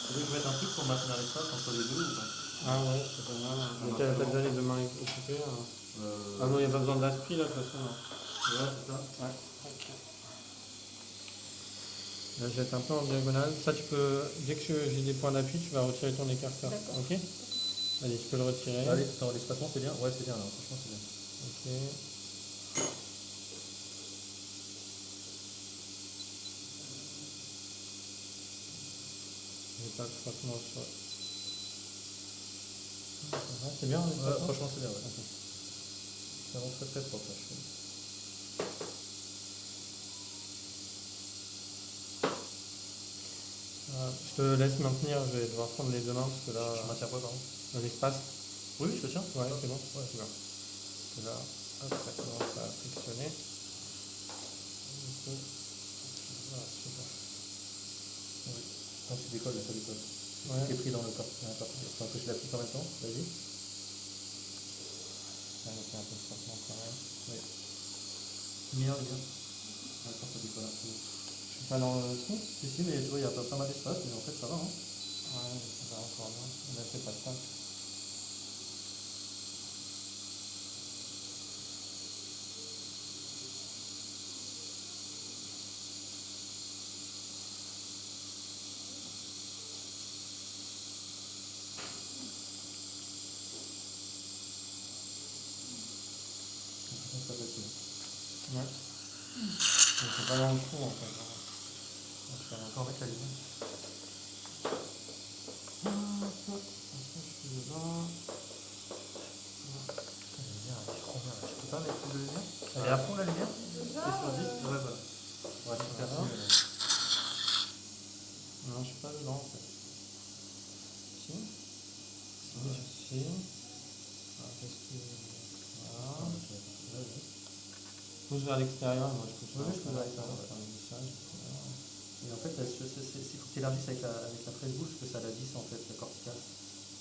Tu veux que je mette un truc pour maintenir l'espace entre les deux ou pas? Ah ouais, c'est pas mal. Mais t'as déjà les deux mains occupées. Ah non, il n'y a pas besoin d'aspi là, de toute façon. Ouais, c'est ça. Ouais. Ok. Là, je vais être un peu en diagonale. Ça, tu peux, dès que j'ai des points d'appui, tu vas retirer ton écarteur. D'accord. Ok. Allez, tu peux le retirer. Allez, attends, l'espacement c'est bien. Ouais, c'est bien là, franchement c'est bien. Ok. J'ai pas de frottement sur. C'est bien, Ouais, franchement c'est bien. Ouais. Ok. C'est vraiment très très propre là, je trouve. Je te laisse maintenir, je vais devoir prendre les deux mains parce que là, Je maintiens quoi pardon? l'espace. Oui, je te tiens. Ouais, c'est bon. Ouais. C'est bon. Parce que là, hop, ça commence à frictionner. Du coup, voilà, super. Oui. Quand tu décolles, là, ça décolle. Ouais. Qui est pris dans le corps. Enfin, que je l'applique en même temps. Vas-y. Là, c'est un peu de frottement quand même. Oui. Bien, bien. Attends, ça décolle un peu. Je suis pas dans le trou. Si, mais tu vois, il y a pas mal d'espace, mais en fait ça va. Hein. Ouais, ça va encore bien. Là, c'est pas de temps. Ça peut être bien. Ouais. Donc, c'est pas dans le trou en fait. Je vais encore mettre la lumière. Je suis dedans. La lumière, elle est trop bien. Je peux pas mettre plus de lumière? Elle est à fond la lumière? C'est sur 10? Ouais, voilà. Ouais, super. Voilà. Non, je suis pas dedans en fait. Si. Si. Alors, qu'est-ce que. Voilà. Pousse vers l'extérieur, moi je pousse Ouais, je pousse vers l'extérieur. l'extérieur, Faire un message. Et en fait, il faut que tu élargisses avec la fraise bouche, que ça la visse en fait, la corticale.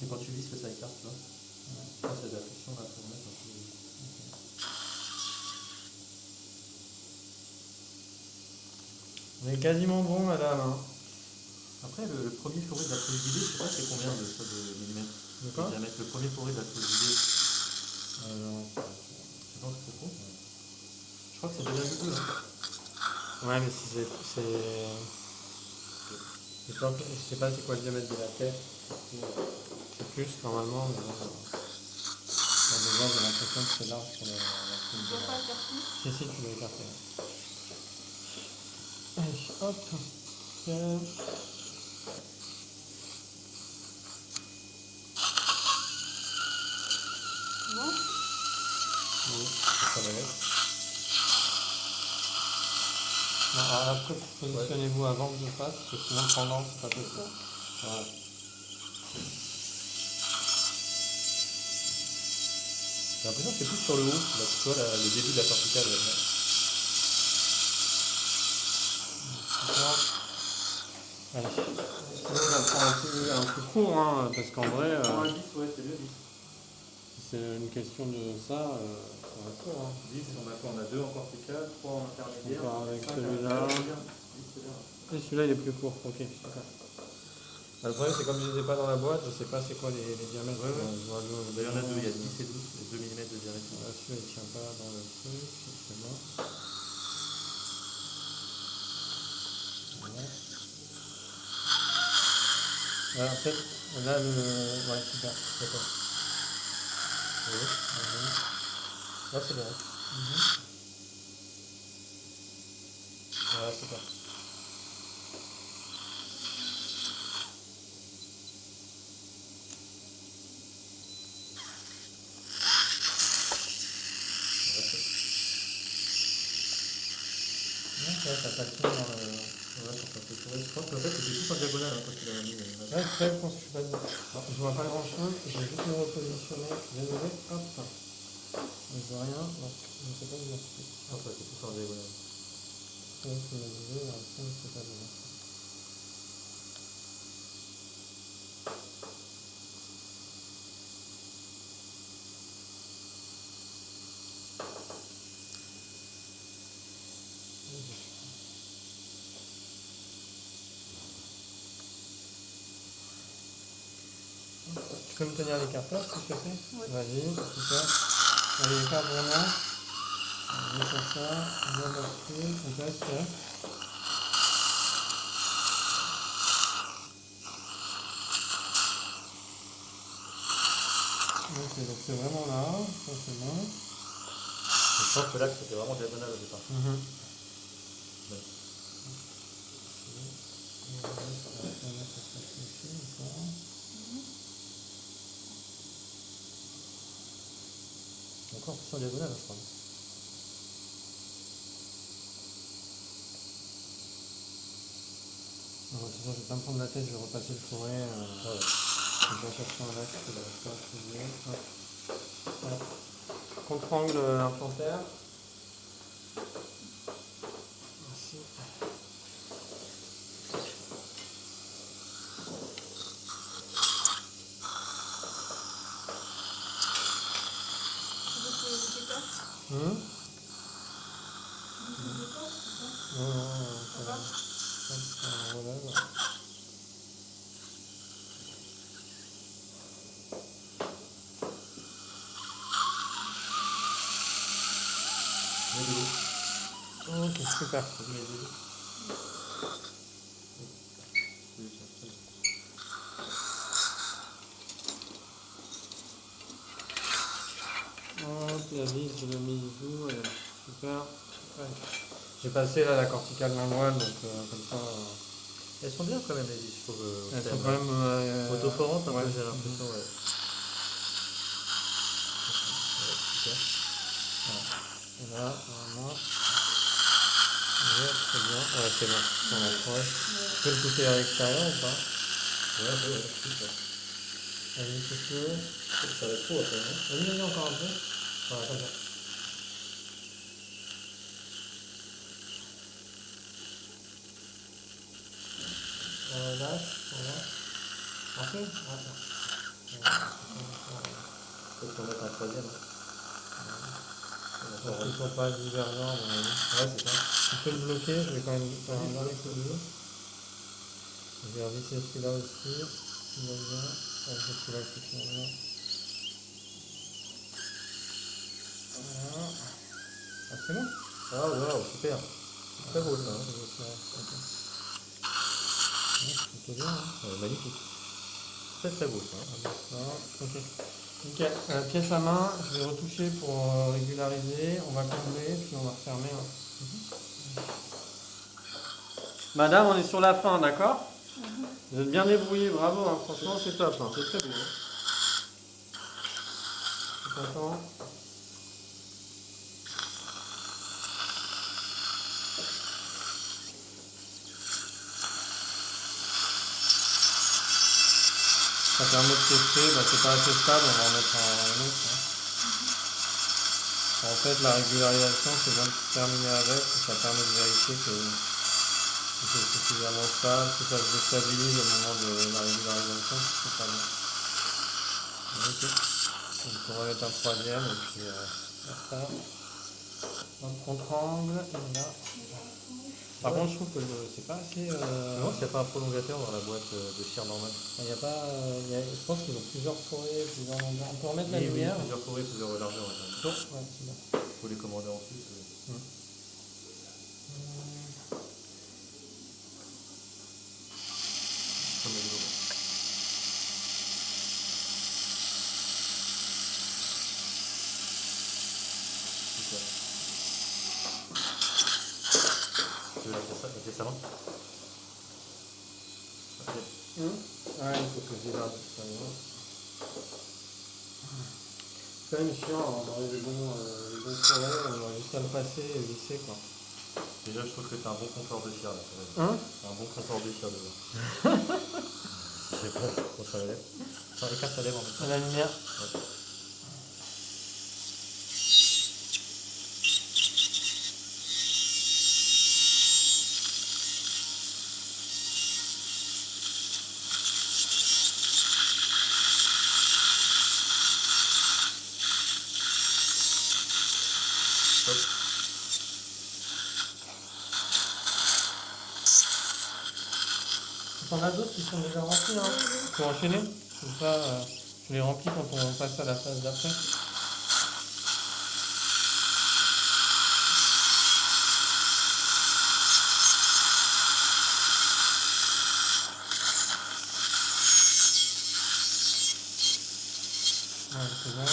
Et quand tu visses, que ça écarte, tu vois. Ça, c'est de la friction là pour mettre un peu. On est quasiment bon, madame. Hein. Après, le premier forêt de la feuille d'idée, je sais pas c'est combien de millimètres De quoi? de diamètre. Le premier forêt de la feuille d'idée, Non. tu penses que c'est trop? Je crois que c'est 2,2. Hein. Ouais, mais si c'est. Je sais pas c'est quoi le diamètre de la tête. C'est plus normalement, mais bon. Déjà, j'ai l'impression que c'est large pour la Tu ne dois pas écarter. Si, tu dois écarter. Allez, hop. Tiens. Bon. Oui. Ça va être. Non, alors après, positionnez-vous avant que je fasse, parce que sinon pendant, c'est pas possible. Voilà. J'ai l'impression que c'est plus sur le haut, là, tu vois, le début de la corticale. Super. Allez. Sinon, on va prendre un plus court, hein, parce qu'en vrai, 10, ouais, c'est mieux 10. si c'est une question de ça va être court. Hein. 10, on a quoi? On a 2 en corticale, 3 en intermédiaire. On part avec 5 celui-là. en intermédiaire. 10, c'est bien. Et celui-là, il est plus court. Ok, super. Le problème, c'est comme je ne les ai pas dans la boîte, je ne sais pas c'est quoi les diamètres. Ouais, ouais. Je vois le- Il y en a 2, il y a 10 et 12, et 2 mm de diamètre. Voilà, celui-là, il ne tient pas dans le truc, forcément. Voilà. Voilà, peut-être, là, ouais, super. D'accord. Oui, Là, c'est bien. voilà, super. Ouais, ça patine dans le... Ouais, pour faire ce tour. Je pense qu'en fait, c'était tout en diagonale quand tu l'as mis. Ouais, ça, je pense que je suis pas dedans. Je vois pas grand chose, je vais juste me repositionner. Désolé, hop. Je vois rien, donc je ne sais pas où je suis. Enfin, c'est tout en diagonale. Donc, je me disais, dans le fond, je sais pas dedans. Tu peux me tenir l'écarteur, s'il te plaît? Oui. Vas-y, super. Allez, écarte vraiment. On va faire ça, on va basculer, on reste. Ok, donc c'est vraiment là, ça c'est bon. Je pense que là, c'était vraiment diagonal au départ. Ouais. Encore plus en diagonale, je crois. Non, de toute façon, je vais pas me prendre la tête, je vais repasser le fourré. Ouais. Je vais chercher un lac, je vais pas trouver. Hop. Contre-angle implantaire. Merci. Tu veux que je décape? Hum? Tu veux que je décape, c'est ça? Non, non, Ça va? ça relève. Mais de l'eau. Ok, super. Tu mets de l'eau. Hop, la vis, je l'ai mis où? Super. Ouais. J'ai passé là la corticale main moelle, donc comme ça. Elles sont bien quand même, les vis, je trouve. Elles sont quand même. Autoforantes, un peu, ouais. j'ai l'impression, ouais. Ouais, super. Et là, normalement. Ouais, très bien. Ouais, c'est bon. On approche. Tu peux le pousser à l'extérieur ou pas? Ouais, super. Vas-y, pousse-le. Ça va être trop après, hein. Vas-y, encore un peu. Voilà, comme ça. Lâche, voilà. Après, attends. Peut-être qu'on mettre un troisième. Parce qu'ils sont pas divergents, à mon avis. Ouais, c'est ça. Tu peux le bloquer, je vais quand même faire un dernier coup de jeu. Je vais revisser celui-là aussi. Celui-là bien. Avec celui-là qui tient bien. Voilà. Ah, c'est bon? Ah, waouh, super. C'est très beau, ça. Hein. C'est beau, c'est vrai. Ok. Ouais, c'est plutôt bien, hein. Ouais, magnifique. Très très beau, ça. Hein. Ah, ok. Nickel. Pièce à main, je vais retoucher pour régulariser. On va combler, puis on va refermer. Hein. Madame, on est sur la fin, d'accord? Vous êtes bien débrouillé, bravo. Hein. Franchement, c'est top. Hein. C'est très beau. Hein. Je suis content. Ça permet de tester, bah, c'est pas assez stable, on va en mettre un autre. Hein. En fait, la régularisation, c'est bien de terminer avec, et ça permet de vérifier que c'est suffisamment stable, que ça se déstabilise au moment de la régularisation, c'est pas bien. Ok. Donc on va mettre un troisième, et puis ça. Un contre-angle, et là. Par contre, je trouve que c'est pas assez. Non, s'il n'y a pas un prolongateur dans la boîte de cire normale. Il y a pas. Je pense qu'ils ont plusieurs forêts, plusieurs longueurs. On peut remettre la lumière. Plusieurs forêts, plusieurs largeurs. Ouais, c'est bien. Il faut les commander en plus. Comme les autres. Super. Tu veux la pièce à main? Ouais, il faut que je démarre ça. C'est quand même chiant dans les bons forêts, on va juste à le passer et visser quoi. Déjà, je trouve que tu as un bon comptoir de cire là. Hein? Un bon comptoir de cire dedans. Je sais pas, quand ça lève. Attends, écarte ta lèvre en même temps. À la lumière. Ouais. T'en as d'autres qui sont déjà remplis, hein? Faut enchaîner. Comme ça, je les remplis quand on passe à la phase d'après. Ouais, c'est bon.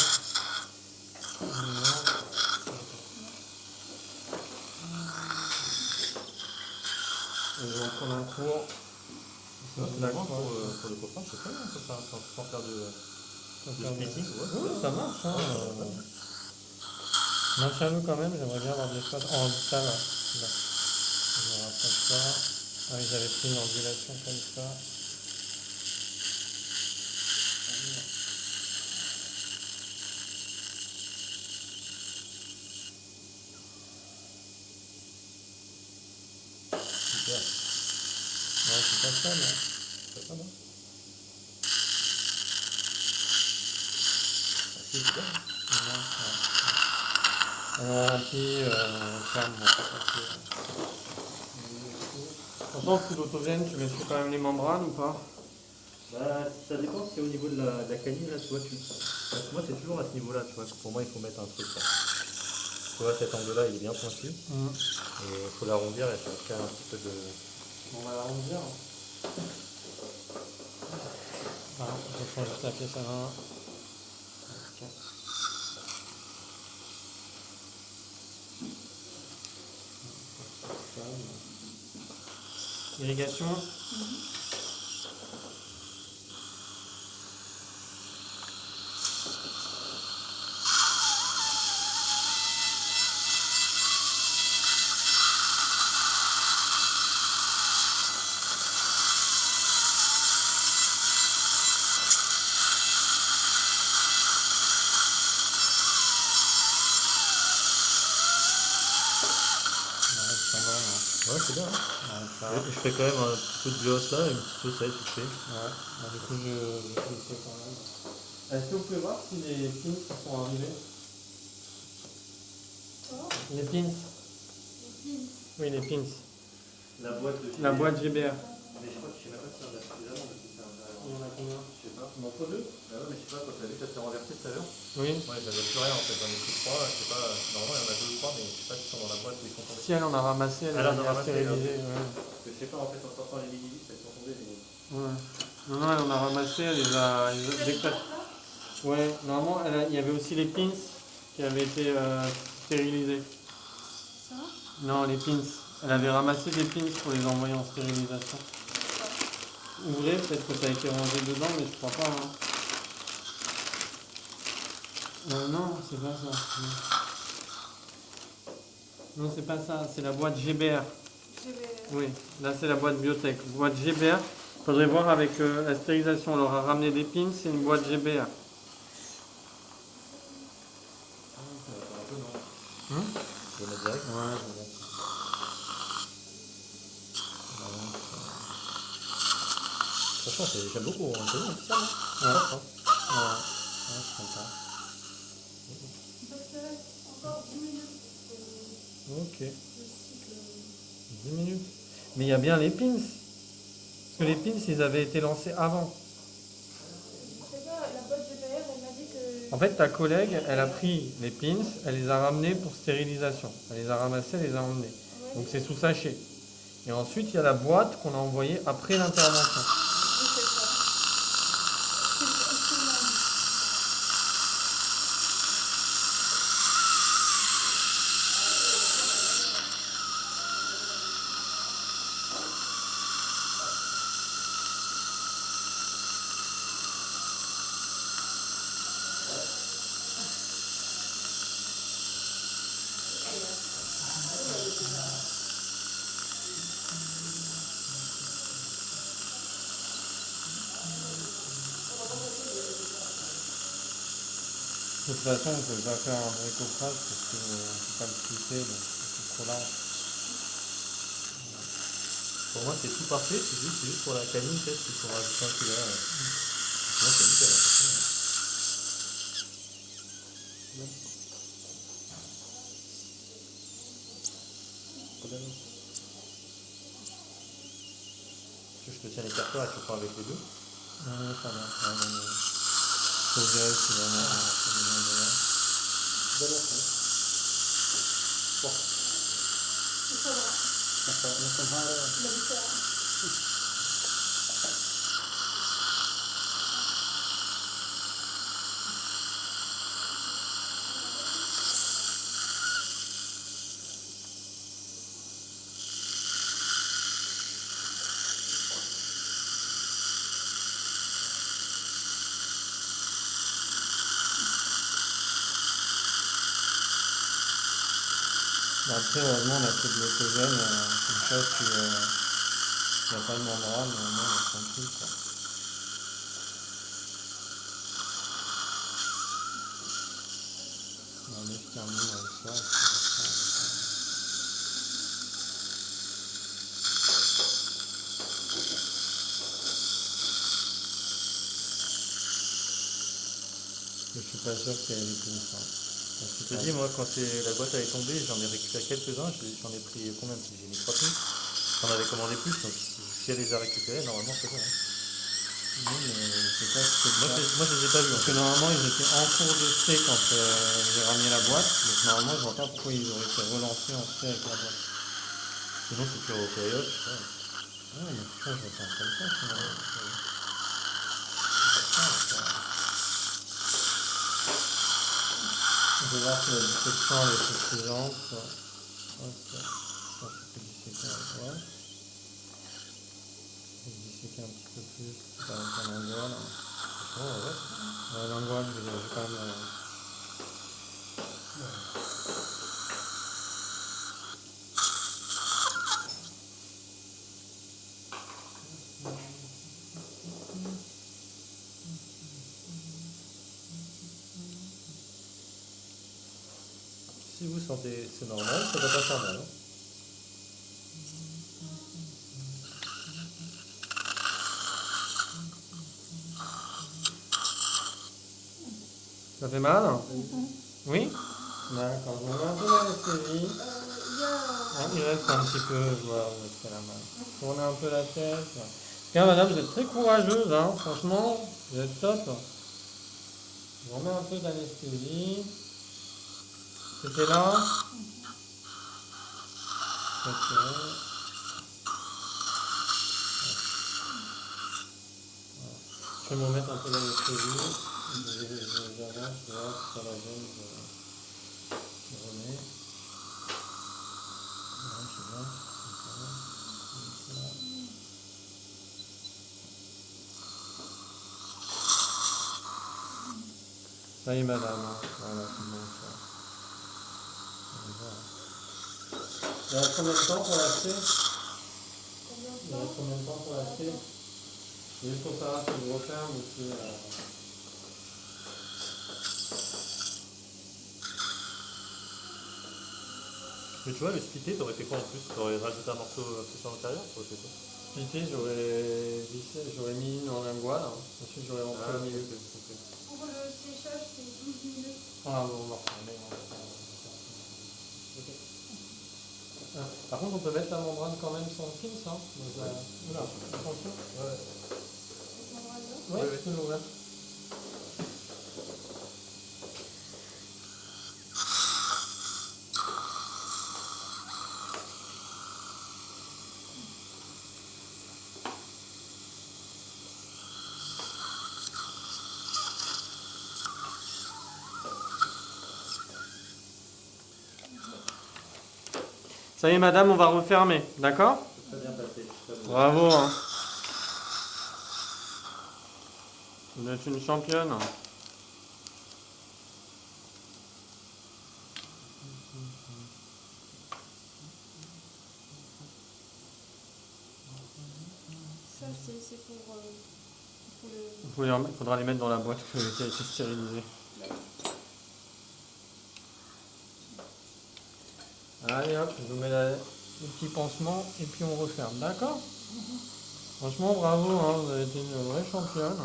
Je vais en prendre un cours. Finalement, pour le copain, c'est très bien, ça, sans faire de splitting. Ouais, ça marche. Hein. Maintiens-nous quand même, j'aimerais bien avoir de l'espace. Oh, ça là. Là. Je me rapproche ça. Ah oui, j'avais pris une ondulation comme ça. Super. Ouais, c'est pas ça, mais. C'est pas mal. C'est super. On remplit, on ferme. Franchement, sous l'autogène, tu mettrais quand même les membranes ou pas? Bah, ça dépend si au niveau de la canine, là, tu vois, parce que moi, c'est toujours à ce niveau-là, tu vois, que pour moi, il faut mettre un truc là. Tu vois, cet angle-là, il est bien pointu. Et il faut l'arrondir et ça va faire un petit peu de. On va l'arrondir. Voilà, je prends juste la pièce à main. Irrigation. Ouais, c'est bien. Hein. Je fais quand même un petit peu de gloss là, un petit peu ça, tout fait. Ouais, bah, du coup je le fais quand même. Est-ce que vous pouvez voir si les pins sont arrivés? Les pins? Oui, les pins. La boîte de GBR. La boîte GBR. Mais je crois que je sais même pas si on a suffisamment depuis ça. Il y en a combien? Je sais pas. Il m'en faut deux? Bah ouais, mais je sais pas, quand tu as vu, ça s'est renversé tout à l'heure. Oui. Ouais, j'avais plus rien en fait, j'en ai plus trois, je sais pas, normalement il y en a deux ou trois, mais je sais pas s'ils sont dans la boîte ou ils sont tombés. Si elle en a ramassé, elle Elle en a a ramassé, stérilisé. Ouais. Parce que je sais pas, en fait, en sortant les mini elles sont tombées. Mais... Ouais. Non, non, elle en a ramassé, elle les a. Ouais, normalement, il y avait aussi les pins qui avaient été stérilisés. Ça? Non, les pins. Elle avait ramassé des pins pour les envoyer en stérilisation. Ouvrez, peut-être que ça a été rangé dedans, mais je crois pas. Hein. Non, c'est pas ça. Non, c'est pas ça. C'est la boîte GBR. Oui, là c'est la boîte biotech. Boîte GBR. Faudrait voir avec la stérilisation. On leur a ramené des pins, c'est une boîte GBR. Hum? Je vais mettre direct. Ouais, je vois. Franchement, j'aime beaucoup. On peut ça, non? Ouais. Ouais, je comprends. Docteur, encore 10 minutes. Ok, Le cycle. 10 minutes. Mais il y a bien les pins. Parce que les pins, ils avaient été lancés avant. C'est pas la boîte GPR, elle m'a dit que. En fait, ta collègue, elle a pris les pins, elle les a ramenés pour stérilisation. Elle les a ramassés, elle les a emmenés. Ouais. Donc c'est sous sachet. Et ensuite, il y a la boîte qu'on a envoyée après l'intervention. Oui, c'est ça. C'est ce qu'il m'a dit. De toute façon, on ne peut pas faire un bricophage parce que c'est pas le splitter, donc c'est trop large. Pour moi, c'est tout parfait. C'est juste pour la canine, peut-être qu'il faut rajouter un peu là. Sinon, c'est nickel. Je te tiens les cartons et tu prends avec les deux. Ça va. Faut gérer si vraiment c'est besoin de là. Bon, C'est ça, là. نحن هذا Il a dit ça. Après, heureusement, on a fait de l'autogène. Une fois qu'il n'y a pas de membrane, normalement, on est tranquille. Quoi. On est terminé avec ça. Je suis pas sûr qu'il y ait des punitions. Je te dis, moi, quand la boîte elle est tombée, j'en ai récupéré quelques-uns. J'en ai pris combien? J'ai mis 3 piles. J'en avais commandé plus, donc si elle les a récupérés, normalement, c'est bon. Hein. Non, mais je sais pas si c'est Moi, je les ai pas vus. Parce que normalement, ils étaient en cours de C quand j'ai ramené la boîte. Donc normalement, je vois pas pourquoi ils auraient été relancés en C avec la boîte. Sinon, c'est plus au période, je sais pas. Ah, mais putain, je vais faire comme ça, sinon. Je vais voir si la dissection elle est suffisante. Hop, ça peut disséquer un peu. Je vais disséquer un petit peu plus. C'est pas un l'angoisse là. Franchement, ouais. L'angoisse, je vais quand même. Si vous sentez c'est normal, ça doit pas faire mal. Hein. Ça fait mal? Oui? D'accord, je remets un peu d'anesthésie. Il reste un petit peu, je vois où est-ce qu'elle a mal. Tournez un peu la tête. Tiens, madame, vous êtes très courageuse, hein. Franchement, vous êtes top. Je remets un peu d'anesthésie. C'était là. Ok. Je vais me remettre un peu d'anesthésie. J'avance, là, sur la zone, je remets. Là, je vois. Ça y est, madame. Hein. Voilà, c'est bon, ça. Il y a combien de temps pour l'acheter? Il y a combien de temps pour l'acheter? Juste pour savoir si je referme ou si... Mais tu vois, le splitté, t'aurais fait quoi en plus? T'aurais rajouté un morceau plus à l'intérieur? T'aurais fait quoi? Splitté, j'aurais mis une en lingois, là. Ensuite, j'aurais rentré au milieu. Pour le séchage, c'est 12 minutes. Ah bon, on va refermer. Ok. Ah, par contre, on peut mettre la membrane quand même sans pins, hein. Donc, oula, attention. Ouais. Ouais, Oui, oui. toujours ouvert. Ça y est, madame, on va refermer, d'accord? Très bien passé. Bravo, hein. Vous êtes une championne. Ça, c'est pour le... Il faudra les mettre dans la boîte qui a été stérilisée. Allez hop, je vous mets le petit pansement et puis on referme, d'accord? Franchement, bravo, hein, vous avez été une vraie championne.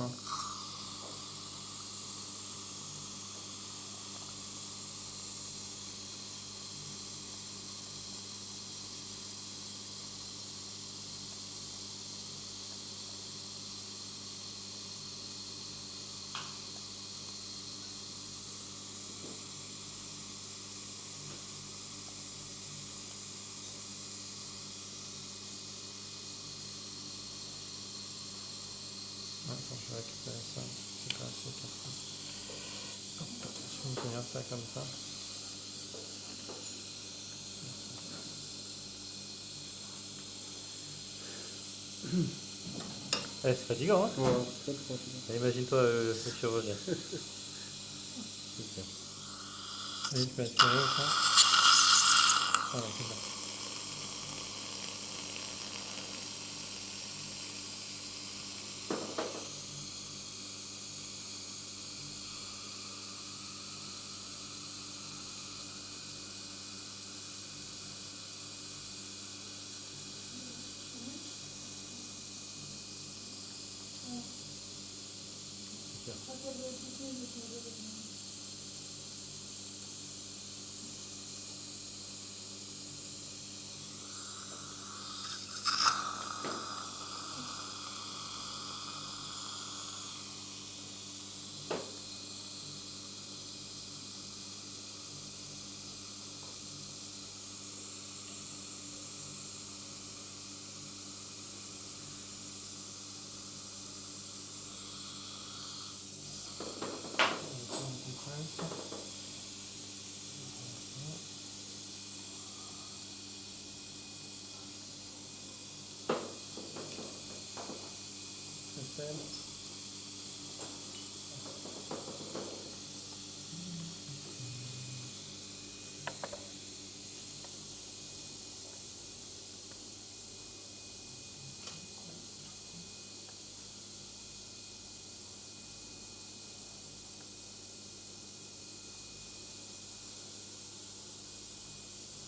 Attends, je vais récupérer ça, c'est pas assez carton. Hop, je vais tenir ça comme ça. Eh, c'est fatigant, hein? Ouais, très fatigué. Imagine-toi le chirurgien. Oui, tu peux aspirer ça. Voilà, c'est bon.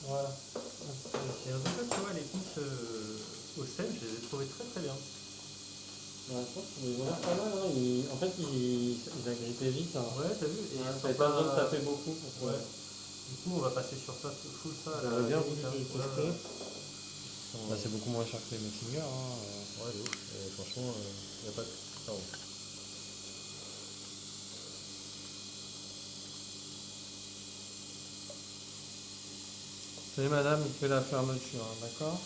Voilà. Et en tout cas, tu vois, les pinces au sel, je les ai trouvées très très bien. Ouais, je pense qu'ils ont l'air pas mal, hein. En fait, ils agrippaient vite. Hein. Ouais, t'as vu? Et Ouais, ils ça sont pas pas... besoin de taper beaucoup. Pour Ouais. Du coup, on va passer sur ça, full ça. à la J'aurais bien limite, voulu hein. le tester. Bah, c'est beaucoup moins cher que les Messenger. Hein. Ouais, de ouf. Et franchement, il n'y a pas de... Pardon. C'est madame qui fait la fermeture, hein, d'accord?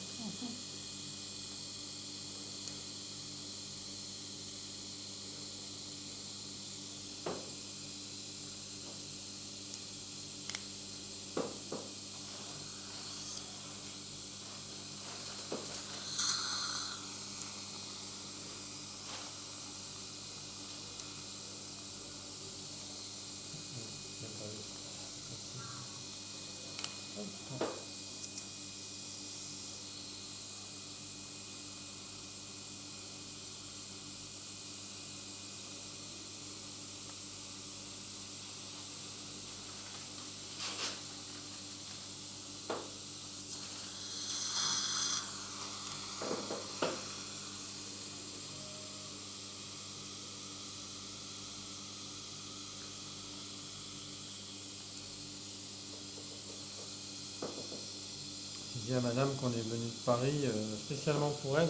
Je dis à madame qu'on est venu de Paris spécialement pour elle.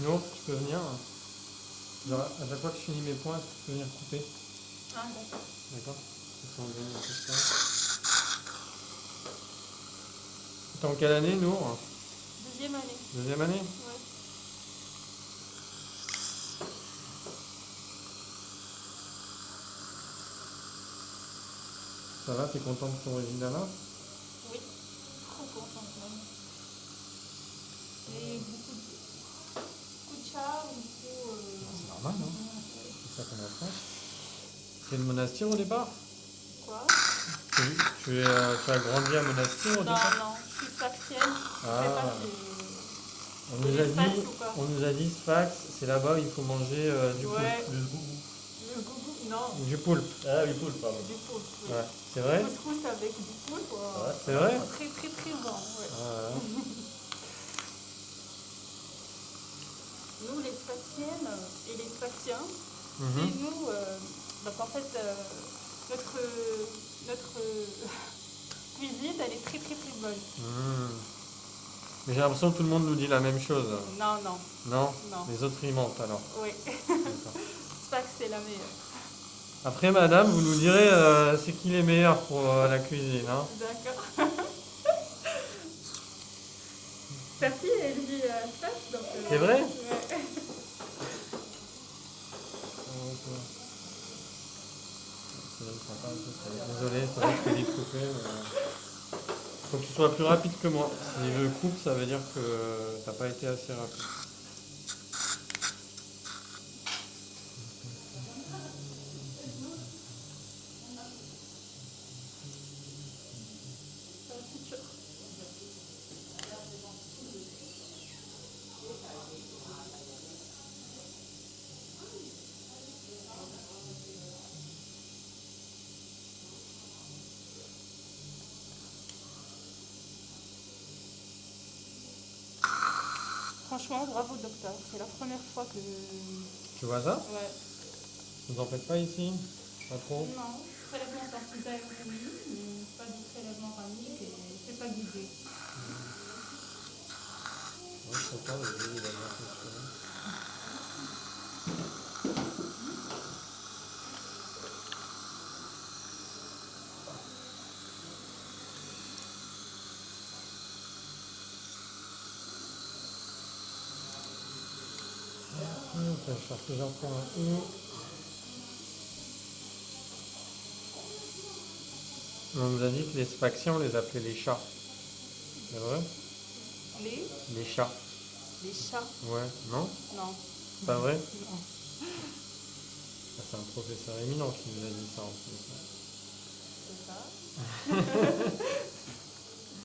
Non, tu peux venir. Genre, à chaque fois que je finis mes points, tu peux venir couper. Ah, d'accord. D'accord. T'es en quelle année, Nour? Deuxième année. Deuxième année? Ouais. Ça va, t'es content de ton régime là-bas? Oui. Trop contente même. Et beaucoup de charme, beaucoup. C'est normal, hein? C'est ça qu'on apprend. C'est le monastère au départ? Quoi? Tu as grandi à monastère au Non, départ? non, je suis sfaxienne. Je sais Ah. pas On nous a dit Sfax, c'est là-bas où il faut manger du Ouais. poulpe. Le gougou, non, Du poulpe. Ah oui, poule, pardon. du poulpe. Oui. Ouais. C'est vrai? Couscous avec du poulpe. Ouais. C'est vrai? Très très très bon. Ouais. Ah, ouais. Nous, les sfaxiennes et les sfaxiens, Mhm. c'est nous. Donc en fait, notre cuisine, elle est très très très bonne. Mhm. Mais j'ai l'impression que tout le monde nous dit la même chose. Non, non, Non? non. Les autres ils mentent alors. Oui. D'accord. Sfax, c'est la meilleure. Après madame, vous nous direz c'est qui les meilleurs pour la cuisine. Hein? D'accord. Ta fille, elle dit Sfax, donc. C'est vrai? Ouais. Désolé, c'est vrai que je t'ai dit de couper. Faut que tu sois plus rapide que moi. Si je coupe, ça veut dire que t'as pas été assez rapide. Franchement, bravo docteur. C'est la première fois que. Tu vois ça? Ouais. Vous en faites pas ici? Pas trop? Non, prélèvement partisaire, oui, mais pas du prélèvement panique et c'est pas guidé. Ouais, je suis content, le jeu, il a bien fonctionné. Je vais chercher plusieurs points. On nous a dit que les Sfaxiens, on les appelait les chats. C'est vrai? Les chats. Les chats? Ouais, non? Non. C'est pas vrai? Non. Ah, c'est un professeur éminent qui nous a dit ça en plus. C'est ça.